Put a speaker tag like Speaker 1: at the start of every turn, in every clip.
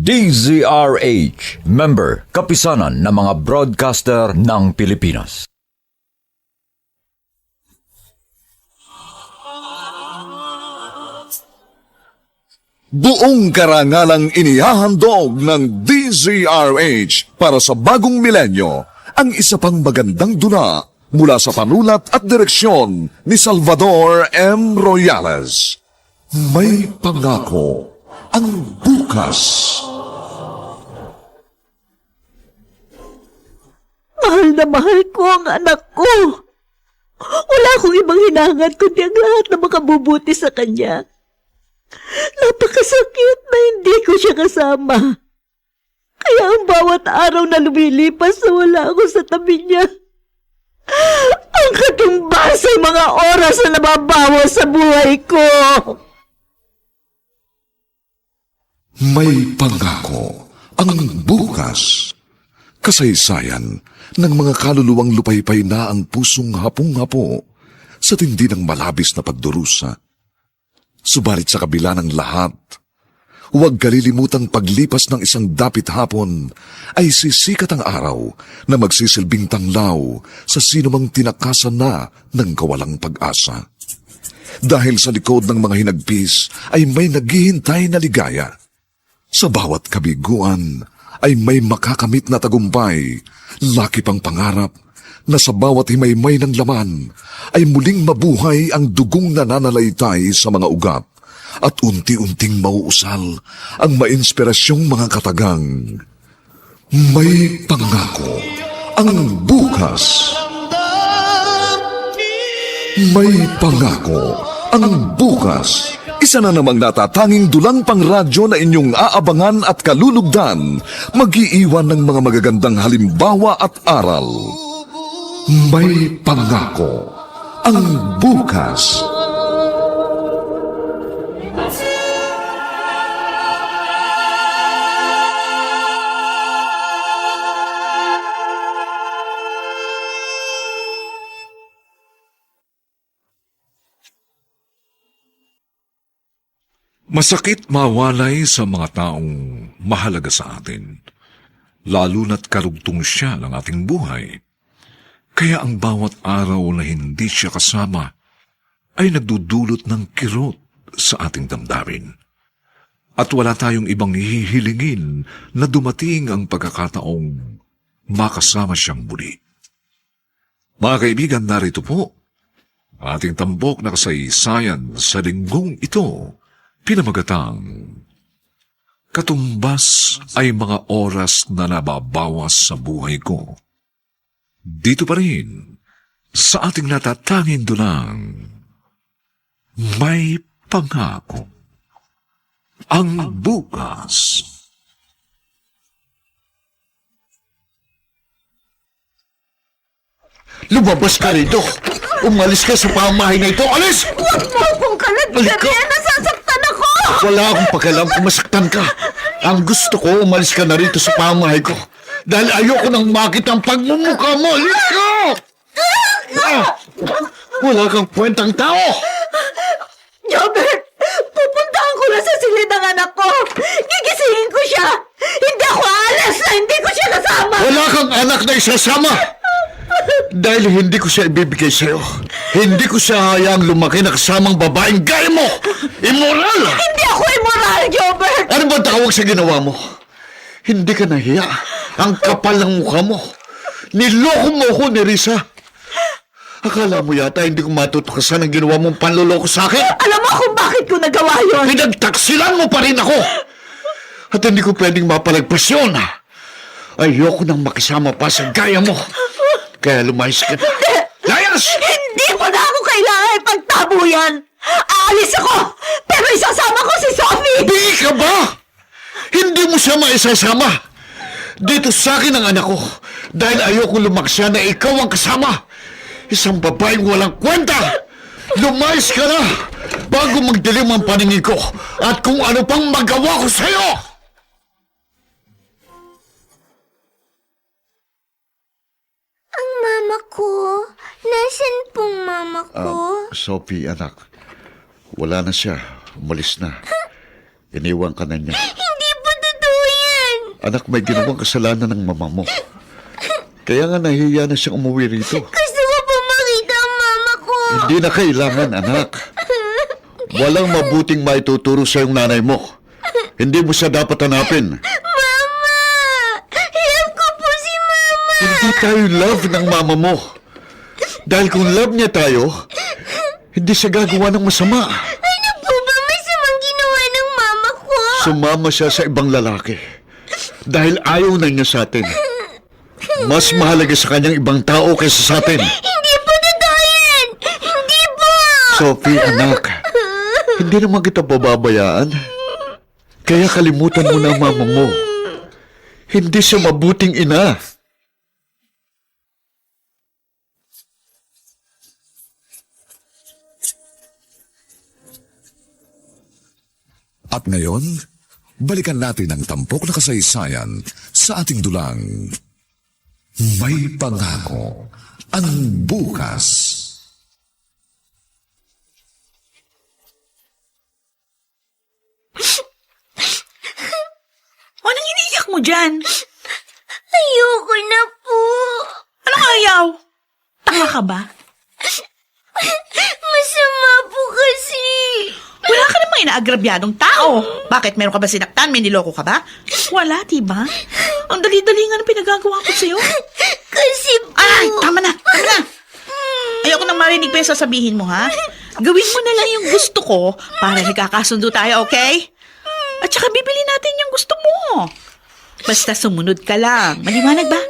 Speaker 1: DZRH, member, kapisanan ng mga broadcaster ng Pilipinas.
Speaker 2: Buong karangalang inihahandog ng DZRH para sa bagong milenyo ang isa pang magandang dula mula sa panulat at direksyon ni Salvador M. Royales. May pangako ang bukas.
Speaker 3: Mahal na mahal ko ang anak ko. Wala akong ibang hinahangad kundi ang lahat na makabubuti sa kanya. Napakasakit na hindi ko siya kasama. Kaya ang bawat araw na lumilipas na wala ako sa tabi niya, ang katumbas ay mga oras na nababawas sa buhay ko.
Speaker 2: May pangako ang bukas. Kasaysayan ng mga kaluluwang lupaypay na ang pusong hapong-hapo sa tindi ng malabis na pagdurusa. Subalit sa kabila ng lahat, huwag kalilimutang paglipas ng isang dapit hapon ay sisikat ang araw na magsisilbing tanglaw sa sinumang tinakasan na ng kawalang pag-asa. Dahil sa likod ng mga hinagpis ay may naghihintay na ligaya. Sa bawat kabiguan ay may makakamit na tagumpay, laki pang pangarap na sa bawat himaymay ng laman ay muling mabuhay ang dugong nananalaytay sa mga ugat at unti-unting mauusal ang mainspirasyong mga katagang. May pangako ang bukas. May pangako ang bukas. Isa na namang natatanging dulang pang radyo na inyong aabangan at kalulugdan, mag-iiwan ng mga magagandang halimbawa at aral. May pangako ang bukas. Masakit mawalay sa mga taong mahalaga sa atin, lalo na't karugtong siya ng ating buhay. Kaya ang bawat araw na hindi siya kasama ay nagdudulot ng kirot sa ating damdamin. At wala tayong ibang hihilingin na dumating ang pagkakataong makasama siyang muli. Mga kaibigan, narito po ang ating tambok na kasaysayan sa linggong ito, pinamagatang Katumbas ay mga oras na nababawas sa buhay ko. Dito pa rin, sa ating natatanging dulang, may pangako ang bukas.
Speaker 4: Lumabas ka rito! Umalis ka sa pamahay na ito! Alis!
Speaker 3: Huwag mo akong
Speaker 4: Balik ka!
Speaker 3: kalagyan! Nasasaktan ako!
Speaker 4: Wala akong pakialam kung masaktan ka. Ang gusto ko, umalis ka na rito sa pamahay ko. Dahil ayoko nang makita ang pagmumukha mo. Alis ka! Wala kang kwentang tao.
Speaker 3: Jobert, pupuntahan ko na sa silid ng anak ko. Gigisingin ko siya. Hindi ako aalis na hindi ko siya kasama.
Speaker 4: Wala kang anak na isasama. Dahil hindi ko siya ibibigay sa'yo. Hindi ko siya hayaang lumaki na kasamang babaeng gaya mo. Immoral!
Speaker 3: Hindi ako immoral, Jobert.
Speaker 4: Ano ba tawag sa ginawa mo? Hindi ka nahiya. Ang kapal ng mukha mo. Niloko mo ako ni Risa. Akala mo yata hindi ko matutukasan ang ginawa mong panloloko sa akin?
Speaker 3: Alam mo kung bakit ko nagawa yun?
Speaker 4: Pinagtaksilan mo pa rin ako! At hindi ko pwedeng mapalagpas yun. Ayoko nang makisama pa sa gaya mo. Kaya lumayas ka na. Layas!
Speaker 3: Hindi mo na ako kailangan ipagtabuyan. Aalis ako, pero isasama ko si Sophie.
Speaker 4: Di ka ba? Hindi mo siya maisasama. Dito sa akin ang anak ko. Dahil ayoko lumaksya na ikaw ang kasama. Isang babaeng walang kwenta. Lumayas ka na bago magdilim ang paningin ko at kung ano pang magawa ko sa'yo.
Speaker 5: Ang mama ko. Nasaan pong mama ko?
Speaker 4: Sophie, anak. Wala na siya. umalis na. Iniwan ka na niya.
Speaker 5: Hindi po totoo yan.
Speaker 4: Anak, may ginawang kasalanan ng mama mo. Kaya nga nahihiya na siyang umuwi rito.
Speaker 5: Gusto ko po makita ang mama ko.
Speaker 4: Hindi na kailangan, anak. Walang mabuting maituturo sa iyong nanay mo. Hindi mo siya dapat hanapin.
Speaker 5: Mama! Love ko po si Mama!
Speaker 4: Hindi tayo love ng mama mo. Dahil kung love niya tayo, hindi siya gagawa ng masama.
Speaker 5: Ano po ba masamang ginawa ng mama ko?
Speaker 4: Sumama siya sa ibang lalaki. Dahil ayaw na niya sa atin. Mas mahalaga sa kanyang ibang tao kaysa sa atin.
Speaker 5: Hindi po totoo yan! Hindi po!
Speaker 4: Sophie, anak, hindi naman kita pababayaan. Kaya kalimutan mo na ang mama mo. Hindi siya mabuting ina.
Speaker 2: At ngayon, balikan natin ang tampok na kasaysayan sa ating dulang. May pangako ang bukas.
Speaker 6: Anong iniiyak mo dyan?
Speaker 5: Ayoko na po.
Speaker 6: Anong ayaw? Tanga ka ba?
Speaker 5: Masama po kasi.
Speaker 6: Wala ka namang inaagrabyadong tao. Bakit? Meron ka ba sinaktan? May niloko ka ba? Wala, diba? Ang dali-dali nga ng pinagagawa ko sa'yo.
Speaker 5: Kasi po.
Speaker 6: Ay, tama na! Tama na! Ayoko nang marinig pa yung sasabihin mo, ha? Gawin mo na lang yung gusto ko para nagkakasundo tayo, okay? At saka bibili natin yung gusto mo. Basta sumunod ka lang. Maliwanag ba?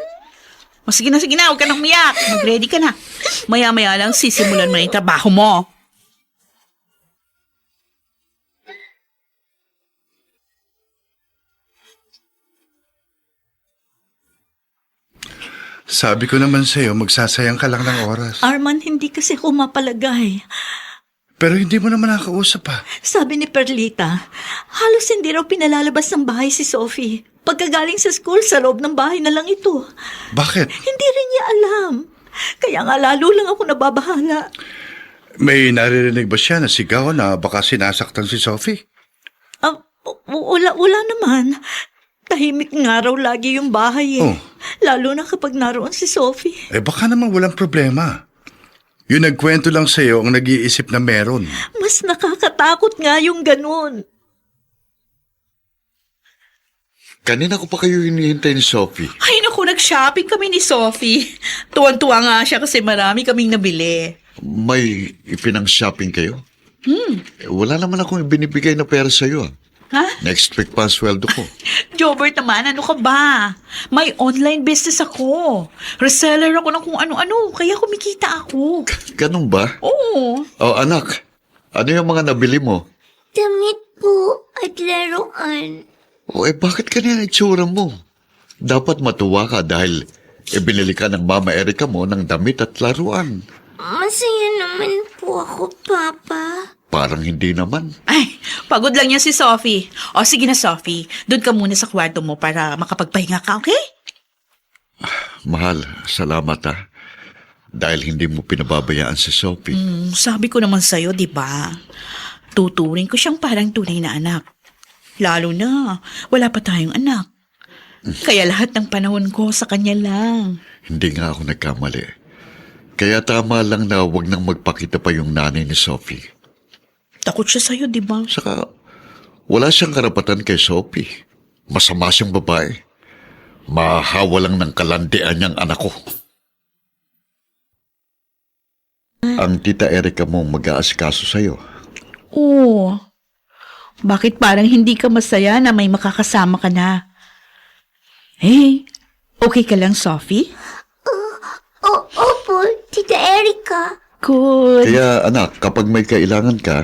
Speaker 6: O sige na, huwag ka nang umiyak. Mag-ready ka na. Maya-maya lang sisimulan mo na yung trabaho mo.
Speaker 7: Sabi ko naman sa'yo, magsasayang ka lang ng oras.
Speaker 3: Arman, hindi kasi ako mapalagay.
Speaker 7: Pero hindi mo naman nakausap pa.
Speaker 3: Sabi ni Perlita, halos hindi raw pinalalabas ng bahay si Sophie. Pagkagaling sa school, sa loob ng bahay na lang ito.
Speaker 7: Bakit?
Speaker 3: Hindi rin niya alam. Kaya nga lalo lang ako nababahala.
Speaker 7: May naririnig ba siya na sigaw na baka sinasaktan si Sophie?
Speaker 3: Wala naman. Tahimik nga raw lagi yung bahay eh.
Speaker 7: Oh.
Speaker 3: Lalo na kapag naroon si Sophie.
Speaker 7: Eh baka naman walang problema. Yung nagkwento lang sa'yo ang nag-iisip na meron.
Speaker 3: Mas nakakatakot nga yung ganun.
Speaker 4: Kanina ko pa kayo hinihintay ni Sophie.
Speaker 6: Ay, naku, nag-shopping kami ni Sophie. Tuwan-tuwa nga siya kasi marami kaming nabili.
Speaker 4: May ipinang-shopping kayo? Wala naman akong binibigay na pera sa'yo.
Speaker 6: Ha?
Speaker 4: Next week pa ang sweldo ko.
Speaker 6: Jobert naman, ano ka ba? May online business ako. Reseller ako ng kung ano-ano, kaya kumikita ako.
Speaker 4: Ganun ba?
Speaker 6: Oo.
Speaker 4: Oh, anak, ano yung mga nabili mo?
Speaker 5: Damit po at laruan.
Speaker 4: Oh, bakit ganyan ang itsura mo? Dapat matuwa ka dahil binili ka ng Mama Erica mo ng damit at laruan.
Speaker 5: Masaya naman po ako, Papa.
Speaker 4: Parang hindi naman.
Speaker 6: Ay, pagod lang yan si Sophie. O sige na, Sophie. Doon ka muna sa kwarto mo para makapagpahinga ka, okay?
Speaker 4: Mahal, salamat Dahil hindi mo pinababayaan si Sophie.
Speaker 6: Sabi ko naman sa'yo, di ba? Tuturing ko siyang parang tunay na anak. Lalo na, wala pa tayong anak. Kaya lahat ng panahon ko sa kanya lang.
Speaker 4: Hindi nga ako nagkamali. Kaya tama lang na wag nang magpakita pa yung nanay ni Sophie.
Speaker 6: Takot siya sa'yo, di ba?
Speaker 4: Saka, wala siyang karapatan kay Sophie. Masama siyang babae. Mahahawa lang ng kalandian niyang anak ko. Ang tita Erica mo mag-aasikaso sa'yo.
Speaker 6: Oo. Bakit parang hindi ka masaya na may makakasama ka na? Hey, okay ka lang, Sophie?
Speaker 5: Opo, Tita Erica.
Speaker 6: Good.
Speaker 4: Kaya anak, kapag may kailangan ka,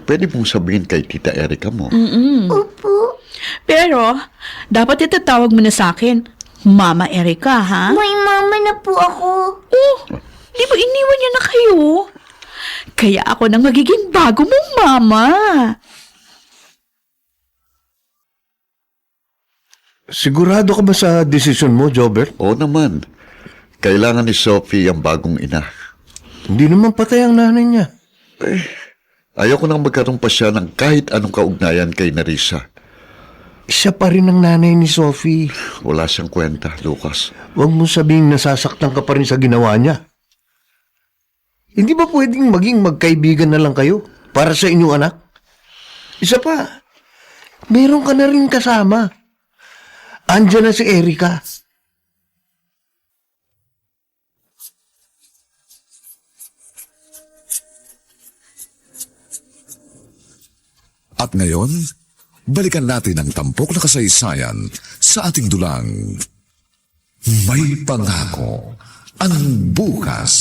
Speaker 4: pwede mong sabihin kay tita Erica mo.
Speaker 5: Opo.
Speaker 6: Pero, dapat itatawag mo na sa akin, Mama Erica, ha?
Speaker 5: May mama na po ako.
Speaker 6: Oh, di ba iniwan niya na kayo? Kaya ako nang magiging bago mong mama.
Speaker 8: Sigurado ka ba sa desisyon mo, Jobert?
Speaker 4: Oo naman. Kailangan ni Sophie ang bagong ina.
Speaker 8: Hindi naman patay ang nanay niya.
Speaker 4: Ayoko nang magkaroon pa siya ng kahit anong kaugnayan kay Nerissa.
Speaker 8: Siya pa rin ang nanay ni Sophie.
Speaker 4: Wala siyang kwenta, Lucas.
Speaker 8: Huwag mo sabihing nasasaktan ka pa rin sa ginawa niya. Hindi ba pwedeng maging magkaibigan na lang kayo para sa inyong anak? Isa pa, meron ka na rin kasama. Andiyan na si Erica.
Speaker 2: At ngayon, balikan natin ang tampok na kasaysayan sa ating dulang. May pangako ang bukas.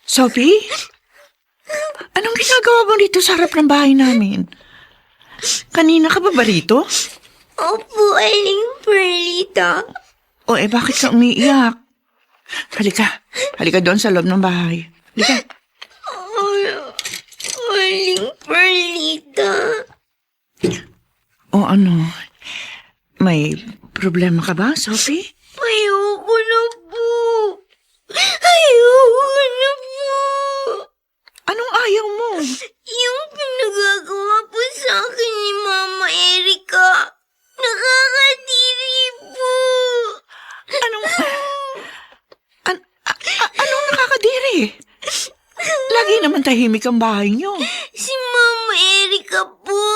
Speaker 6: Sophie? Anong ginagawa mo dito sa harap ng bahay namin? Kanina ka ba rito?
Speaker 5: Opo, Aling Perlita.
Speaker 6: O bakit ka umiiyak? Halika doon sa loob ng bahay. Halika.
Speaker 5: Aling Perlita.
Speaker 6: O ano? May problema ka ba, Sophie?
Speaker 5: Ayoko na po. Ayoko na po.
Speaker 6: Anong ayaw mo?
Speaker 5: Yung pinagagawa po sa akin ni Mama Erica. Nakakadiri po.
Speaker 6: Anong nakakadiri? Lagi naman tahimik ang bahay niyo.
Speaker 5: Si Mama Erica po.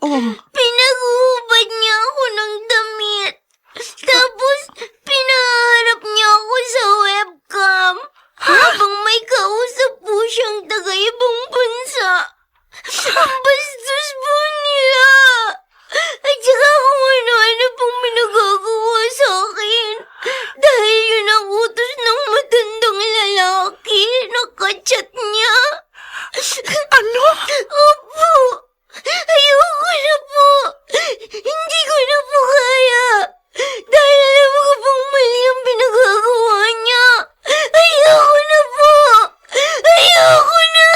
Speaker 6: Oh,
Speaker 5: Pinaghubad niya ako ng damit. Tapos, pinaharap niya ako sa webcam. Habang may kausap po siyang taga-ibang bansa. Ang bastos po nila. At saka kung ano-ano pong pinagagawa sa akin. Dahil yun ang utos ng matandang lalaki na kachat niya.
Speaker 6: ano?
Speaker 5: Opo. Ayoko na po. Hindi ko na po kaya. Dahil alam ko pong mali ang pinagagawa niya. Ayoko na po. Ayoko na.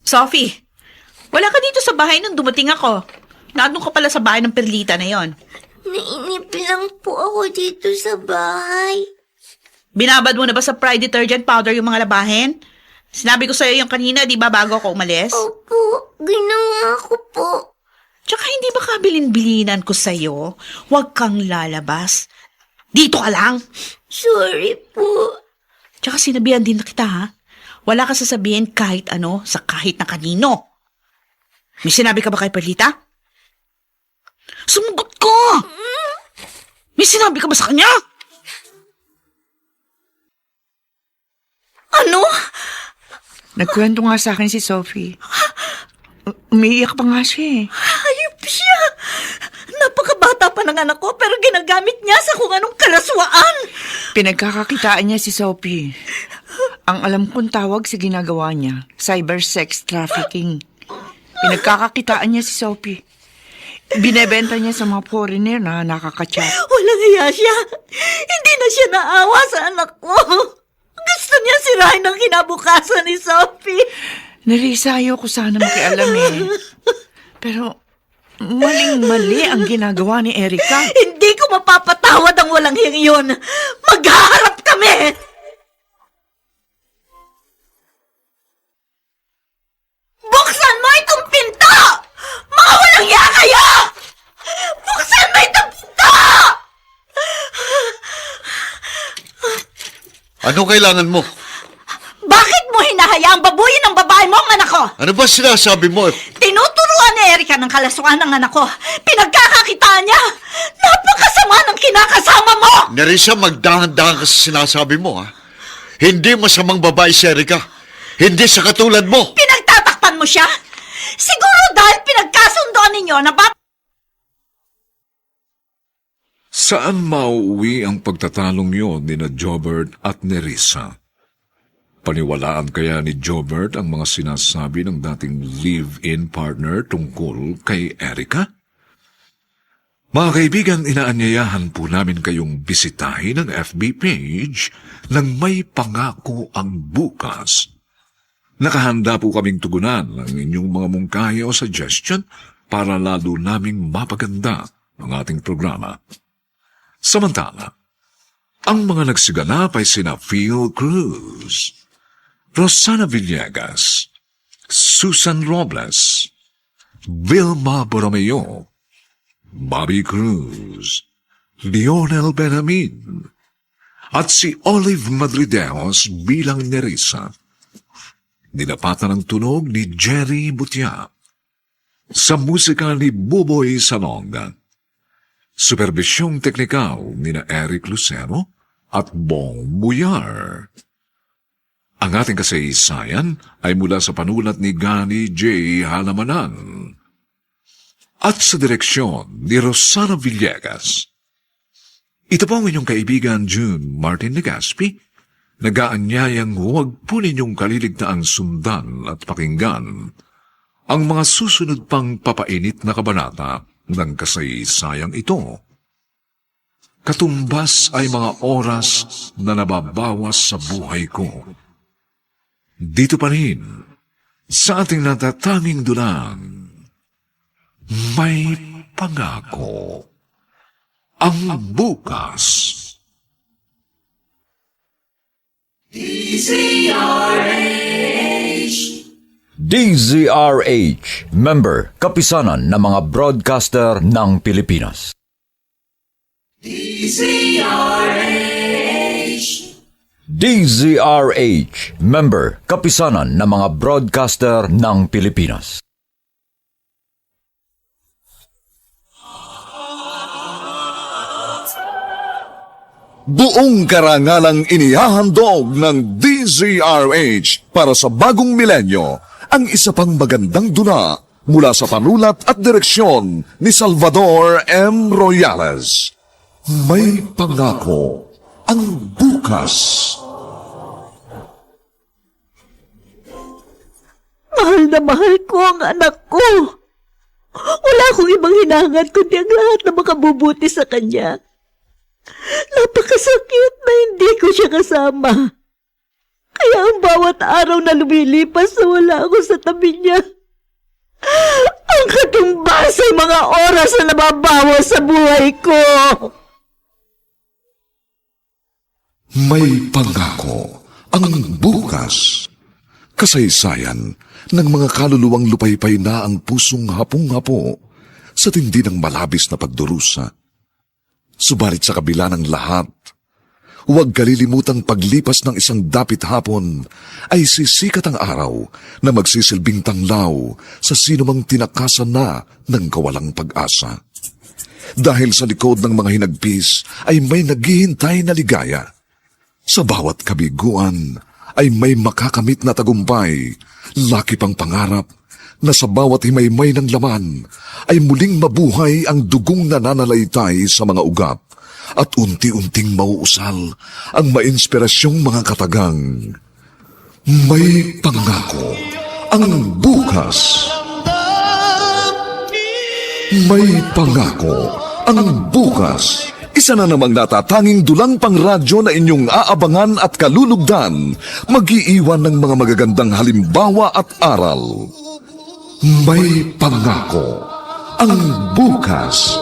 Speaker 6: Sophie, wala ka dito sa bahay nung dumating ako. Naandun ka pala sa bahay ng Perlita na yon.
Speaker 5: Nainip lang po ako dito sa bahay.
Speaker 6: Binabad mo na ba sa Pride detergent powder yung mga labahin? Sinabi ko sa'yo yung kanina, di ba, bago ako umalis?
Speaker 5: Opo, ginawa ko po.
Speaker 6: Tsaka hindi ba kabilin-bilinan ko sa'yo? Huwag kang lalabas. Dito ka lang.
Speaker 5: Sorry po.
Speaker 6: Tsaka sinabihan din na kita, ha? Wala ka sasabihin kahit ano sa kahit na kanino. May sinabi ka ba kay Perlita? Sumagot ko! May sinabi ka ba sa kanya? Ano? Nagkwento nga sa akin si Sophie. Umiiyak pa nga siya eh.
Speaker 3: Hayop siya! Napakabata pa ng anak ko pero ginagamit niya sa kung anong kalaswaan.
Speaker 6: Pinagkakakitaan niya si Sophie. Ang alam kong tawag sa ginagawa niya, cyber sex trafficking. Pinagkakakitaan niya si Sophie. Binebenta niya sa mga foreigner na nakakachat.
Speaker 3: Walang hiya siya. Hindi na siya naawa sa anak ko. Gusto niya sirain ang kinabukasan ni Sophie.
Speaker 6: Nerissa, ayoko sana makialam eh. Pero maling-mali ang ginagawa ni Erica.
Speaker 3: Hindi ko mapapatawad ang walang hiyang yun. Maghaharap kami! Buksan mo itong pinto! Mga walang hiya kayo! Buksan mo itong pinto!
Speaker 4: Ano kailangan mo?
Speaker 3: Bakit mo hinahayaang babuyin ng babae mo ang anak ko?
Speaker 4: Ano ba sinasabi mo?
Speaker 3: Tinuturuan ni Erica ng kalaswaan ng anak ko. Pinagkakakitaan niya. Napakasama ng kinakasama mo!
Speaker 4: Nerissa, magdahan-dahan ka sa sinasabi mo, ha? Hindi masamang babae si Erica. Hindi sa katulad mo.
Speaker 3: Pinagtatakpan mo siya? Siguro dahil pinagkasundoan ninyo na
Speaker 2: Saan mauuwi ang pagtatalong yon ni na Jobert at Nerissa? Paniwalaan kaya ni Jobert ang mga sinasabi ng dating live-in partner tungkol kay Erica? Mga kaibigan, inaanyayahan po namin kayong bisitahin ang FB page ng May Pangako ang Bukas. Nakahanda po kaming tugunan ang inyong mga mungkahi o suggestion para lalo naming mapaganda ng ating programa. Samantala, ang mga nagsiganap ay sina Phil Cruz, Rosana Villegas, Susan Robles, Vilma Borromeo, Bobby Cruz, Lionel Benjamin, at si Olive Madrideos bilang Nerissa. Dinapatan ang tunog ni Jerry Butia. Sa musika ni Buboy Salonga. Supervisyong teknikal ni na Eric Lucero at Bong Buyar. Ang ating kasaysayan ay mula sa panulat ni Gani J. Halamanan at sa direksyon ni Rosana Villegas. Ito po ang inyong kaibigan June Martin Legaspi, nag-aanyayang huwag po ninyong kaliligtaang sundan at pakinggan ang mga susunod pang papainit na kabanata ng kasaysayang ito. Katumbas ay mga oras na nababawas sa buhay ko. Dito pa rin, sa ating natatanging dulang, may pangako. Ang bukas.
Speaker 1: DZRH, member, kapisanan ng mga broadcaster ng Pilipinas. DZRH, member, kapisanan ng mga broadcaster ng Pilipinas.
Speaker 2: Buong karangalang inihahandog ng DZRH para sa bagong milenyo ang isa pang magandang dula mula sa panulat at direksyon ni Salvador M. Royales. May pangako ang bukas.
Speaker 3: Mahal na mahal ko ang anak ko. Wala akong ibang hinangad kundi ang lahat na makabubuti sa kanya. Napakasakit na hindi ko siya kasama. Kaya ang bawat araw na lumilipas na wala ako sa tabi niya, ang katumbas ay mga oras na nababawas sa buhay ko.
Speaker 2: May pangako ang bukas. Kasaysayan ng mga kaluluwang lupaypay na ang pusong hapong-hapo sa tindi ng malabis na pagdurusa. Subalit sa kabila ng lahat, huwag kalilimutang paglipas ng isang dapit hapon ay sisikat ang araw na magsisilbing tanglaw sa sinumang tinakasan na ng kawalang pag-asa. Dahil sa likod ng mga hinagpis ay may naghihintay na ligaya. Sa bawat kabiguan ay may makakamit na tagumpay, laki pang pangarap na sa bawat himaymay ng laman ay muling mabuhay ang dugong nananalaytay sa mga ugat at unti-unting mauusal ang mainspirasyong mga katagang. May pangako ang bukas. May pangako ang bukas. Isa na namang natatanging dulang pang radyo na inyong aabangan at kalulugdan, mag-iiwan ng mga magagandang halimbawa at aral. May pangako ang bukas.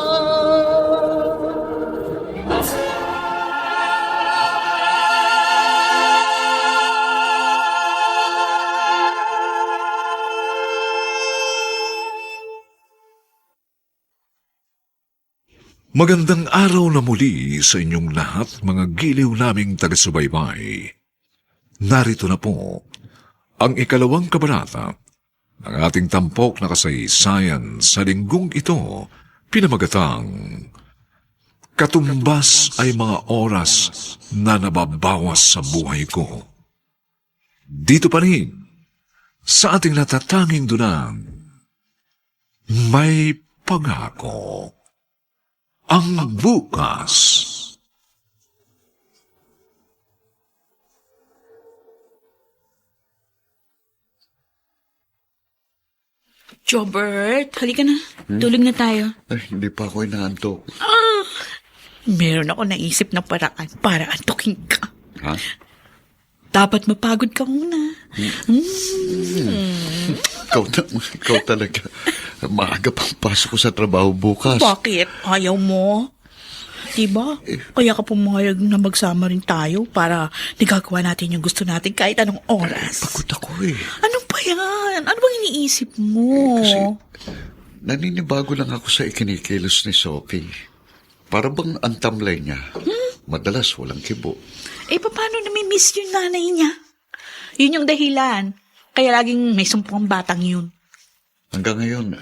Speaker 2: Magandang araw na muli sa inyong lahat, mga giliw naming taga-subaybay. Narito na po ang ikalawang kabanata ng ating tampok na kasaysayan sa linggong ito, pinamagatang Katumbas ay mga oras na nababawas sa buhay ko. Dito pa rin, sa ating natatanging dunang, may pangako ang bukas.
Speaker 6: Jobert, halika na. Tulog na tayo.
Speaker 7: Ay, hindi pa ako inaantok.
Speaker 6: Meron ako naisip na paraan para antukin ka.
Speaker 7: Ha?
Speaker 6: Dapat mapagod ka muna.
Speaker 4: Ikaw talaga. Maaga pang pasok ko sa trabaho bukas.
Speaker 6: Bakit? Ayaw mo? Diba? Kaya ka pumayag na magsama rin tayo para nagagawa natin yung gusto natin kahit anong oras.
Speaker 4: Pagod ako eh.
Speaker 6: Ano ba yan? Ano bang iniisip mo?
Speaker 4: Kasi naninibago lang ako sa ikinikilos ni Sophie. Para bang ang tamlay niya. Madalas walang kibo.
Speaker 6: Paano nami-miss yung nanay niya? Yun yung dahilan. Kaya laging may sumpong batang yun.
Speaker 4: Hanggang ngayon,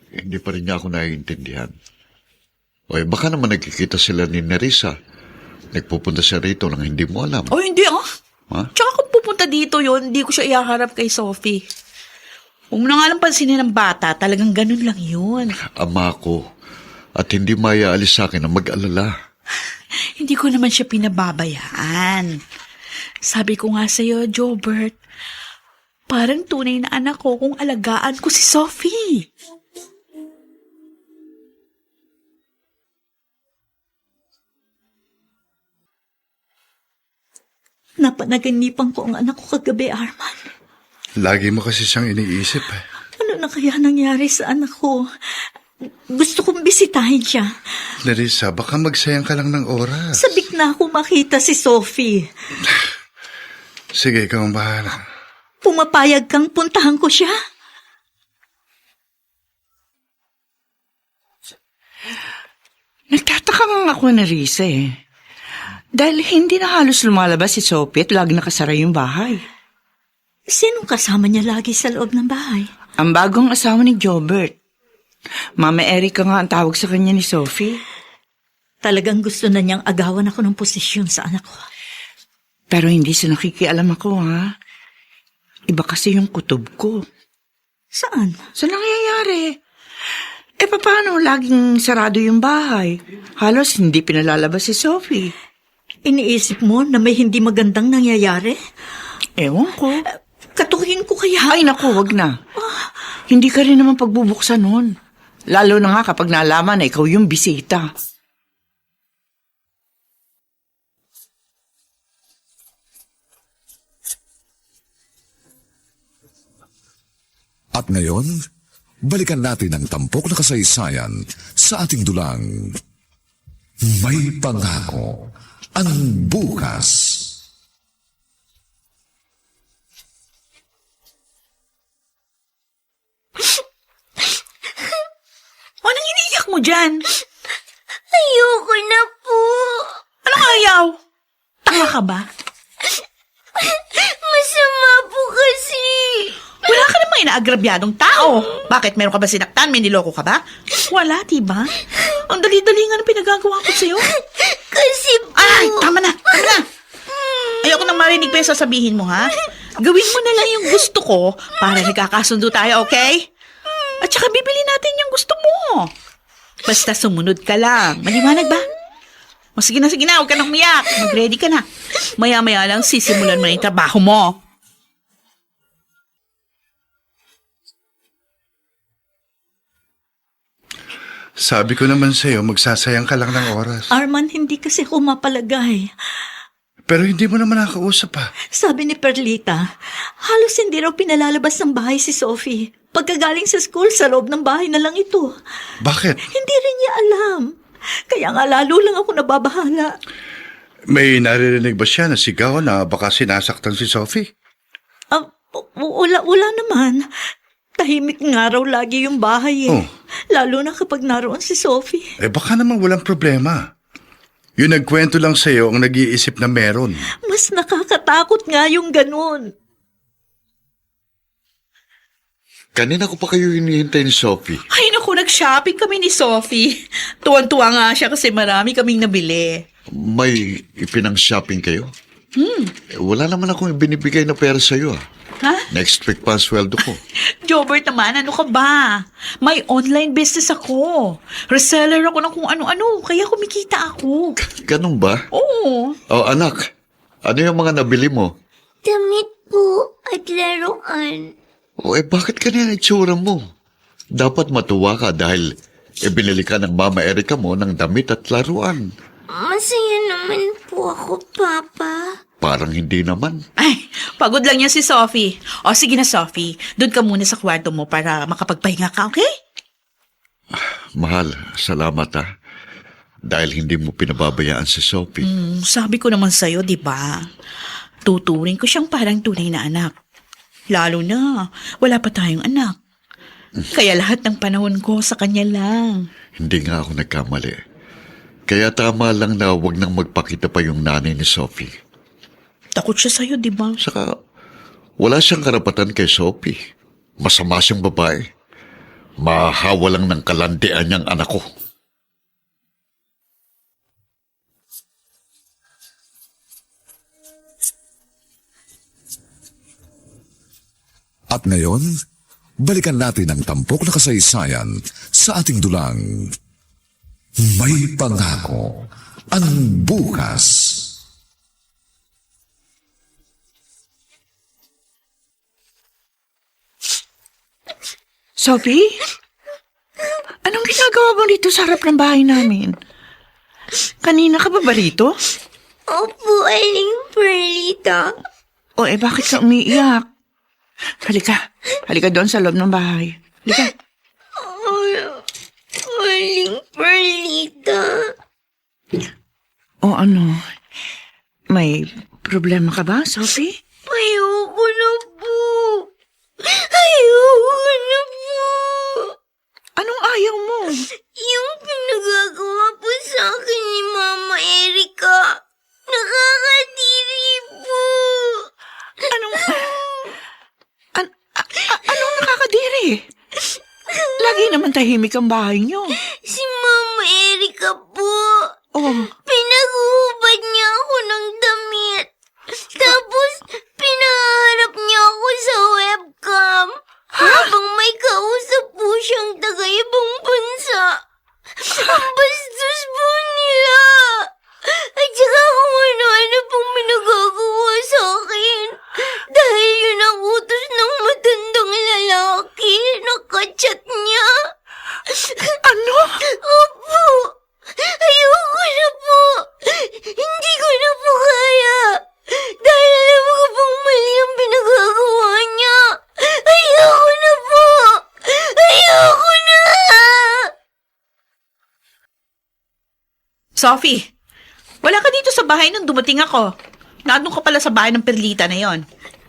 Speaker 4: hindi pa rin niya ako naiintindihan. Baka naman nagkikita sila ni Nerissa. Nagpupunta siya rito nang hindi mo alam.
Speaker 6: Hindi ah.
Speaker 4: Ha?
Speaker 6: Tsaka kung pupunta dito yun, hindi ko siya ihaharap kay Sophie. Huwag mo na nga lang pansinin ng bata, talagang ganun lang yun.
Speaker 4: Ama ko. At hindi mayaalis sa akin na mag-alala.
Speaker 6: Hindi ko naman siya pinababayaan. Sabi ko nga sa'yo, Jobert, parang tunay na anak ko kung alagaan ko si Sophie.
Speaker 3: Napanaginipan ko ang anak ko kagabi, Arman.
Speaker 7: Lagi mo kasi siyang iniisip eh.
Speaker 3: Ano na kaya nangyari sa anak ko? Gusto kong bisitahin siya.
Speaker 7: Nerissa, baka magsayang ka lang ng oras.
Speaker 3: Sabik na ako makita si Sophie.
Speaker 7: Sige, ikaw ang bahala.
Speaker 3: Pumapayag kang puntahan ko siya?
Speaker 9: Nagtataka nga ako na Risa eh. Dahil hindi na halos lumalabas si Sophie at lagi nakasara yung bahay.
Speaker 3: Sinong kasama niya lagi sa loob ng bahay?
Speaker 9: Ang bagong asawa ni Jobert. Mama Erica nga ang tawag sa kanya ni Sophie.
Speaker 3: Talagang gusto na niyang agawan ako ng posisyon sa anak ko.
Speaker 9: Pero hindi siya nakikialam ako ha. Iba kasi yung kutob ko.
Speaker 3: Saan?
Speaker 9: Sa nangyayari? Paano laging sarado yung bahay? Halos hindi pinalalabas si Sophie.
Speaker 3: Iniisip mo na may hindi magandang nangyayari?
Speaker 9: Ewan ko.
Speaker 3: Katuhin ko kaya?
Speaker 9: Ay naku, wag na. Hindi ka rin naman pagbubuksan nun. Lalo na nga kapag nalaman na ikaw yung bisita.
Speaker 2: At ngayon, balikan natin ang tampok na kasaysayan sa ating dulang. May pangako ang bukas.
Speaker 6: Anong iniiyak mo dyan?
Speaker 5: Ayoko na po.
Speaker 6: Anong ayaw? Tanga ka ba?
Speaker 5: Masama po kasi.
Speaker 6: Wala ka namang inaagrabyadong tao. Bakit? Meron ka ba sinaktan? May niloko ka ba? Wala, diba? Ang dali-dali nga ng pinagagawa ko sa'yo.
Speaker 5: Kasi po.
Speaker 6: Ay, tama na! Tama na! Ayoko nang marinig pa yung sasabihin mo, ha? Gawin mo na lang yung gusto ko para nagkakasundo tayo, okay? At saka bibili natin yung gusto mo. Basta sumunod ka lang. Maliwanag ba? O sige na, huwag ka nang umiyak. Mag-ready ka na. Maya-maya lang sisimulan mo na yung trabaho mo.
Speaker 7: Sabi ko naman sa'yo, magsasayang ka lang ng oras.
Speaker 3: Arman, hindi kasi ako mapalagay.
Speaker 7: Pero hindi mo naman nakausap pa.
Speaker 3: Sabi ni Perlita, halos hindi raw pinalalabas ng bahay si Sophie. Pagkagaling sa school, sa loob ng bahay na lang ito.
Speaker 7: Bakit?
Speaker 3: Hindi rin niya alam. Kaya nga lalo lang ako nababahala.
Speaker 7: May naririnig ba siya na sigaw na baka sinasaktan si Sophie?
Speaker 3: Wala naman. Tahimik nga raw lagi yung bahay eh.
Speaker 7: Oh.
Speaker 3: Lalo na kapag naroon si Sophie.
Speaker 7: Baka naman walang problema. Yung nagkwento lang sa'yo ang nag-iisip na meron.
Speaker 3: Mas nakakatakot nga yung ganun.
Speaker 4: Kanina ko pa kayo hinihintay ni Sophie.
Speaker 6: Ay naku, nag-shopping kami ni Sophie. Tuwan-tuwa nga siya kasi marami kaming nabili.
Speaker 4: May ipinang-shopping kayo? Wala naman akong binibigay na pera sa'yo ah.
Speaker 6: Ha?
Speaker 4: Next week pa ang sweldo ko.
Speaker 6: Jobert naman, ano ka ba? May online business ako. Reseller ako ng kung ano-ano, kaya kumikita ako.
Speaker 4: Ganun ba?
Speaker 6: Oo.
Speaker 4: Oh, anak. Ano yung mga nabili mo?
Speaker 5: Damit po at laruan.
Speaker 4: Bakit ganyan ang itsura mo? Dapat matuwa ka dahil binili ka ng Mama Erica mo ng damit at laruan.
Speaker 5: Masaya naman po ako, Papa.
Speaker 4: parang hindi naman.
Speaker 6: Ay, pagod lang yan si Sophie. O sige na, Sophie. Doon ka muna sa kwarto mo para makapagpahinga ka, okay?
Speaker 4: Mahal, salamat ha. Dahil hindi mo pinababayaan si Sophie.
Speaker 6: Sabi ko naman sa'yo, di ba? Tuturing ko siyang parang tunay na anak. Lalo na, wala pa tayong anak. Kaya lahat ng panahon ko sa kanya lang.
Speaker 4: Hindi nga ako nagkamali. Kaya tama lang na wag nang magpakita pa yung nanay ni Sophie.
Speaker 6: Takot siya sa'yo, di ba?
Speaker 4: Saka, wala siyang karapatan kay Sophie. Masama siyang babae. Mahahawa lang ng kalandian niyang anak ko.
Speaker 2: At ngayon, balikan natin ang tampok na kasaysayan sa ating dulang May Pangako ang Bukas.
Speaker 9: Sophie? Anong ginagawa mo dito sa harap ng bahay namin? Kanina ka ba rito?
Speaker 5: Opo, Aling Perlita.
Speaker 9: O bakit ka umiiyak? Halika doon sa loob ng bahay. Halika.
Speaker 5: Aling Perlita.
Speaker 9: O may problema ka ba, Sophie?
Speaker 5: Ayoko na po. Ayoko na po.
Speaker 9: Anong ayaw mo?
Speaker 5: Yung pinagagawa po sa akin ni Mama Erika. Nakakadiri po.
Speaker 9: Anong nakakadiri? Lagi naman tahimik ang bahay niyo.
Speaker 5: Si Mama Erika po.
Speaker 9: Oh,
Speaker 5: Pinaghubad niya ako ng damit. Tapos, pinaharap niya ako sa webcam. Habang may kausap po siyang taga-ibang bansa. Ang bastos po nila. At saka kung ano-ano pong pinagagawa sa akin. Dahil yun ang utos ng matandang lalaki na kachat niya.
Speaker 9: ano?
Speaker 5: Opo. Ayoko na po. Hindi ko na po kaya. Dahil alam ko pong mali ang pinagagawa niya. Ayoko na po. Ayoko na.
Speaker 6: Sophie, wala ka dito sa bahay nung dumating ako. Nandun ka pala sa bahay ng Perlita na yon.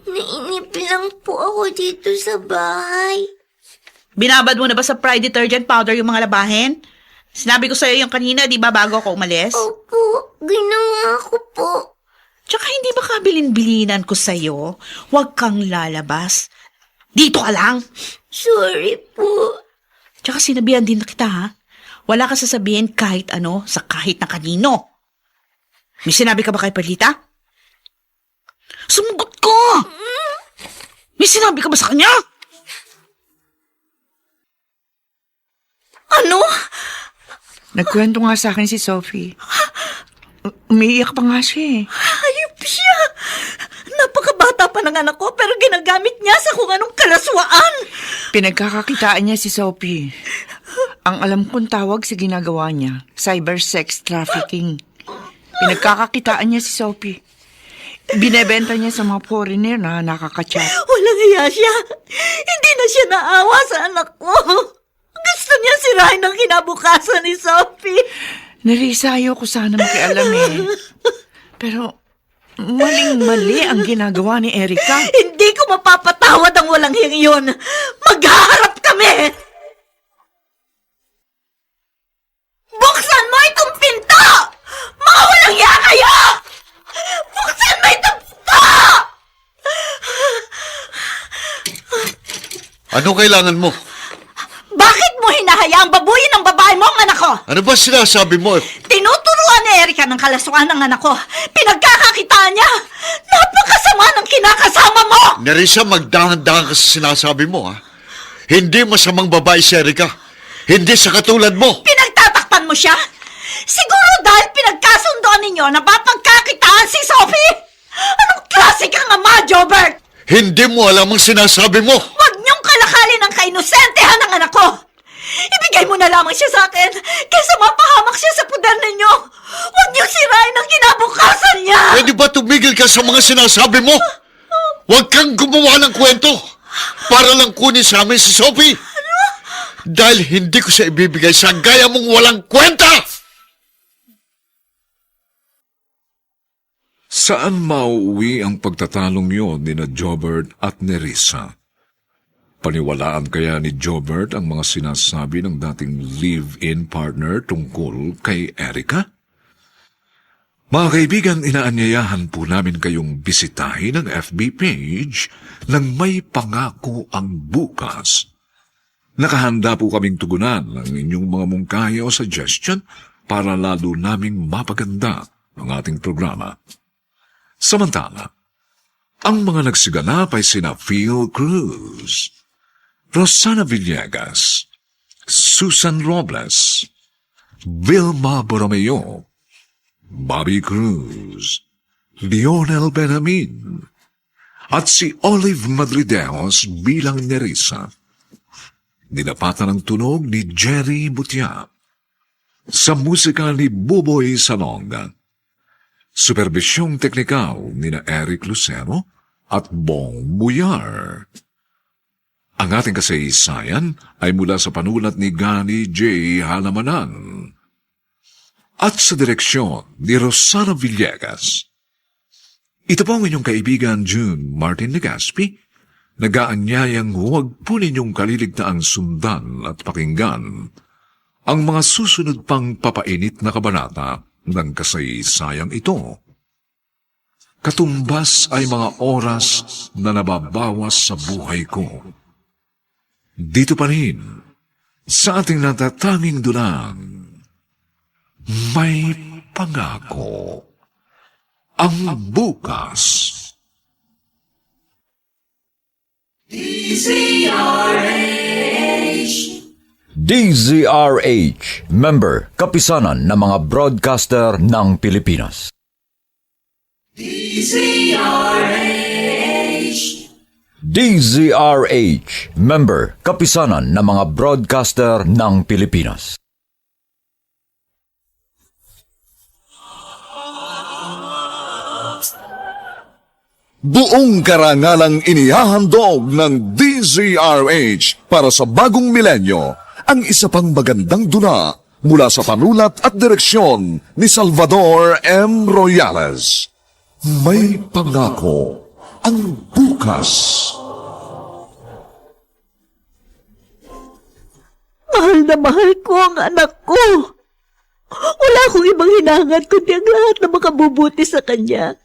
Speaker 5: Nainip lang po ako dito sa bahay.
Speaker 6: Binabad mo na ba sa Pride detergent powder yung mga labahin? Sinabi ko sa'yo yung kanina, di ba, bago ako umalis?
Speaker 5: Opo, ginawa ko po.
Speaker 6: Tsaka hindi ba kabilin-bilinan ko sa'yo? Huwag kang lalabas. Dito ka lang.
Speaker 5: Sorry po.
Speaker 6: Tsaka sinabihan din na kita, ha? Wala ka sasabihin kahit ano sa kahit na kanino. May sinabi ka ba kay Perlita? Sumugot ko! May sinabi ka ba sa kanya? Ano?
Speaker 9: Nagkwento nga sa akin si Sophie. Umiiyak pa nga siya eh.
Speaker 3: Hayop siya! Napakabata pa ng anak ko pero ginagamit niya sa kung anong kalaswaan.
Speaker 9: Pinagkakakitaan niya si Sophie. Ang alam kong tawag sa ginagawa niya, cyber sex trafficking. Pinagkakakitaan niya si Sophie. Binebenta niya sa mga foreigner na nakakachat.
Speaker 3: Walang hiya siya. Hindi na siya naawa sa anak ko. Gusto niya sirain ang kinabukasan ni Sophie.
Speaker 9: Nerissa, ayoko sana makialam eh. Pero maling-mali ang ginagawa ni Erika.
Speaker 3: Hindi ko mapapatawad ang walang hiyang iyon. Maghaharap kami! Buksan mo itong pinto! Mga walang hiya kayo! Buksan mo itong pinto!
Speaker 4: Ano kailangan mo?
Speaker 3: Bakit mo hinahayaang babuyin ng babae mo ang anak ko?
Speaker 4: Ano ba sinasabi mo?
Speaker 3: Tinuturuan ni Erika ng kalaswaan ng anak ko. Pinagkakakitaan niya. Napakasama ng kinakasama mo!
Speaker 4: Nerissa, magdahan-dahan ka sa sinasabi mo, ha? Hindi masamang babae si Erika. Hindi sa katulad mo.
Speaker 3: Pinagtatakpan mo siya? Siguro dahil pinagkasundoan ninyo na mapagkakitaan si Sophie? Anong klase kang ama, Jobert?
Speaker 4: Hindi mo alam ang sinasabi mo.
Speaker 3: Huwag niyong kalakalin ang kainosentehan ng anak ko. Ibigay mo na lamang siya sa akin kaysa mapahamak siya sa puder ninyo. Huwag niyong sirain ang kinabukasan niya.
Speaker 4: Pwede ba tumigil ka sa mga sinasabi mo? Huwag kang gumawa ng kwento para lang kunin sa amin si Sophie. Dahil hindi ko siya ibibigay sa gaya mong walang kwenta!
Speaker 2: Saan mauuwi ang pagtatalong yon ni na Jobert at ni Risa? Paniwalaan kaya ni Jobert ang mga sinasabi ng dating live-in partner tungkol kay Erica? Mga kaibigan, inaanyayahan po namin kayong bisitahin ang FB page ng May Pangako ang Bukas. Nakahanda po kaming tugunan ang inyong mga mungkahi o suggestion para lalo naming mapaganda ang ating programa. Samantala, ang mga nagsiganap ay sina Phil Cruz, Rosana Villegas, Susan Robles, Vilma Borromeo, Bobby Cruz, Lionel Benjamin, at si Olive Madrideos bilang Nerissa. Dinapatan ang tunog ni Jerry Butia. Sa musika ni Buboy Salonga. Supervisyong teknikal ni na Eric Lucero at Bong Buyar. Ang ating kasaysayan ay mula sa panulat ni Gani J. Halamanan at sa direksyon ni Rosana Villegas. Ito po ang inyong kaibigan June Martin Legaspi, nag-aanyayang huwag po ninyong kaliligtaang sundan at pakinggan ang mga susunod pang papainit na kabanata ng kasaysayang ito. Katumbas ay mga oras na nababawas sa buhay ko. Dito pa rin, sa ating natatanging dulang, may pangako ang bukas.
Speaker 1: DZRH, member, kapisanan ng mga broadcaster ng Pilipinas. DZRH, member, kapisanan ng mga broadcaster ng Pilipinas.
Speaker 2: Buong karangalang inihahandog ng DZRH para sa bagong milenyo ang isa pang magandang dula mula sa panulat at direksyon ni Salvador M. Royales. May pangako ang bukas.
Speaker 3: Mahal na mahal ko ang anak ko. Wala akong ibang hinahangad kundi ang lahat na makabubuti sa kanya.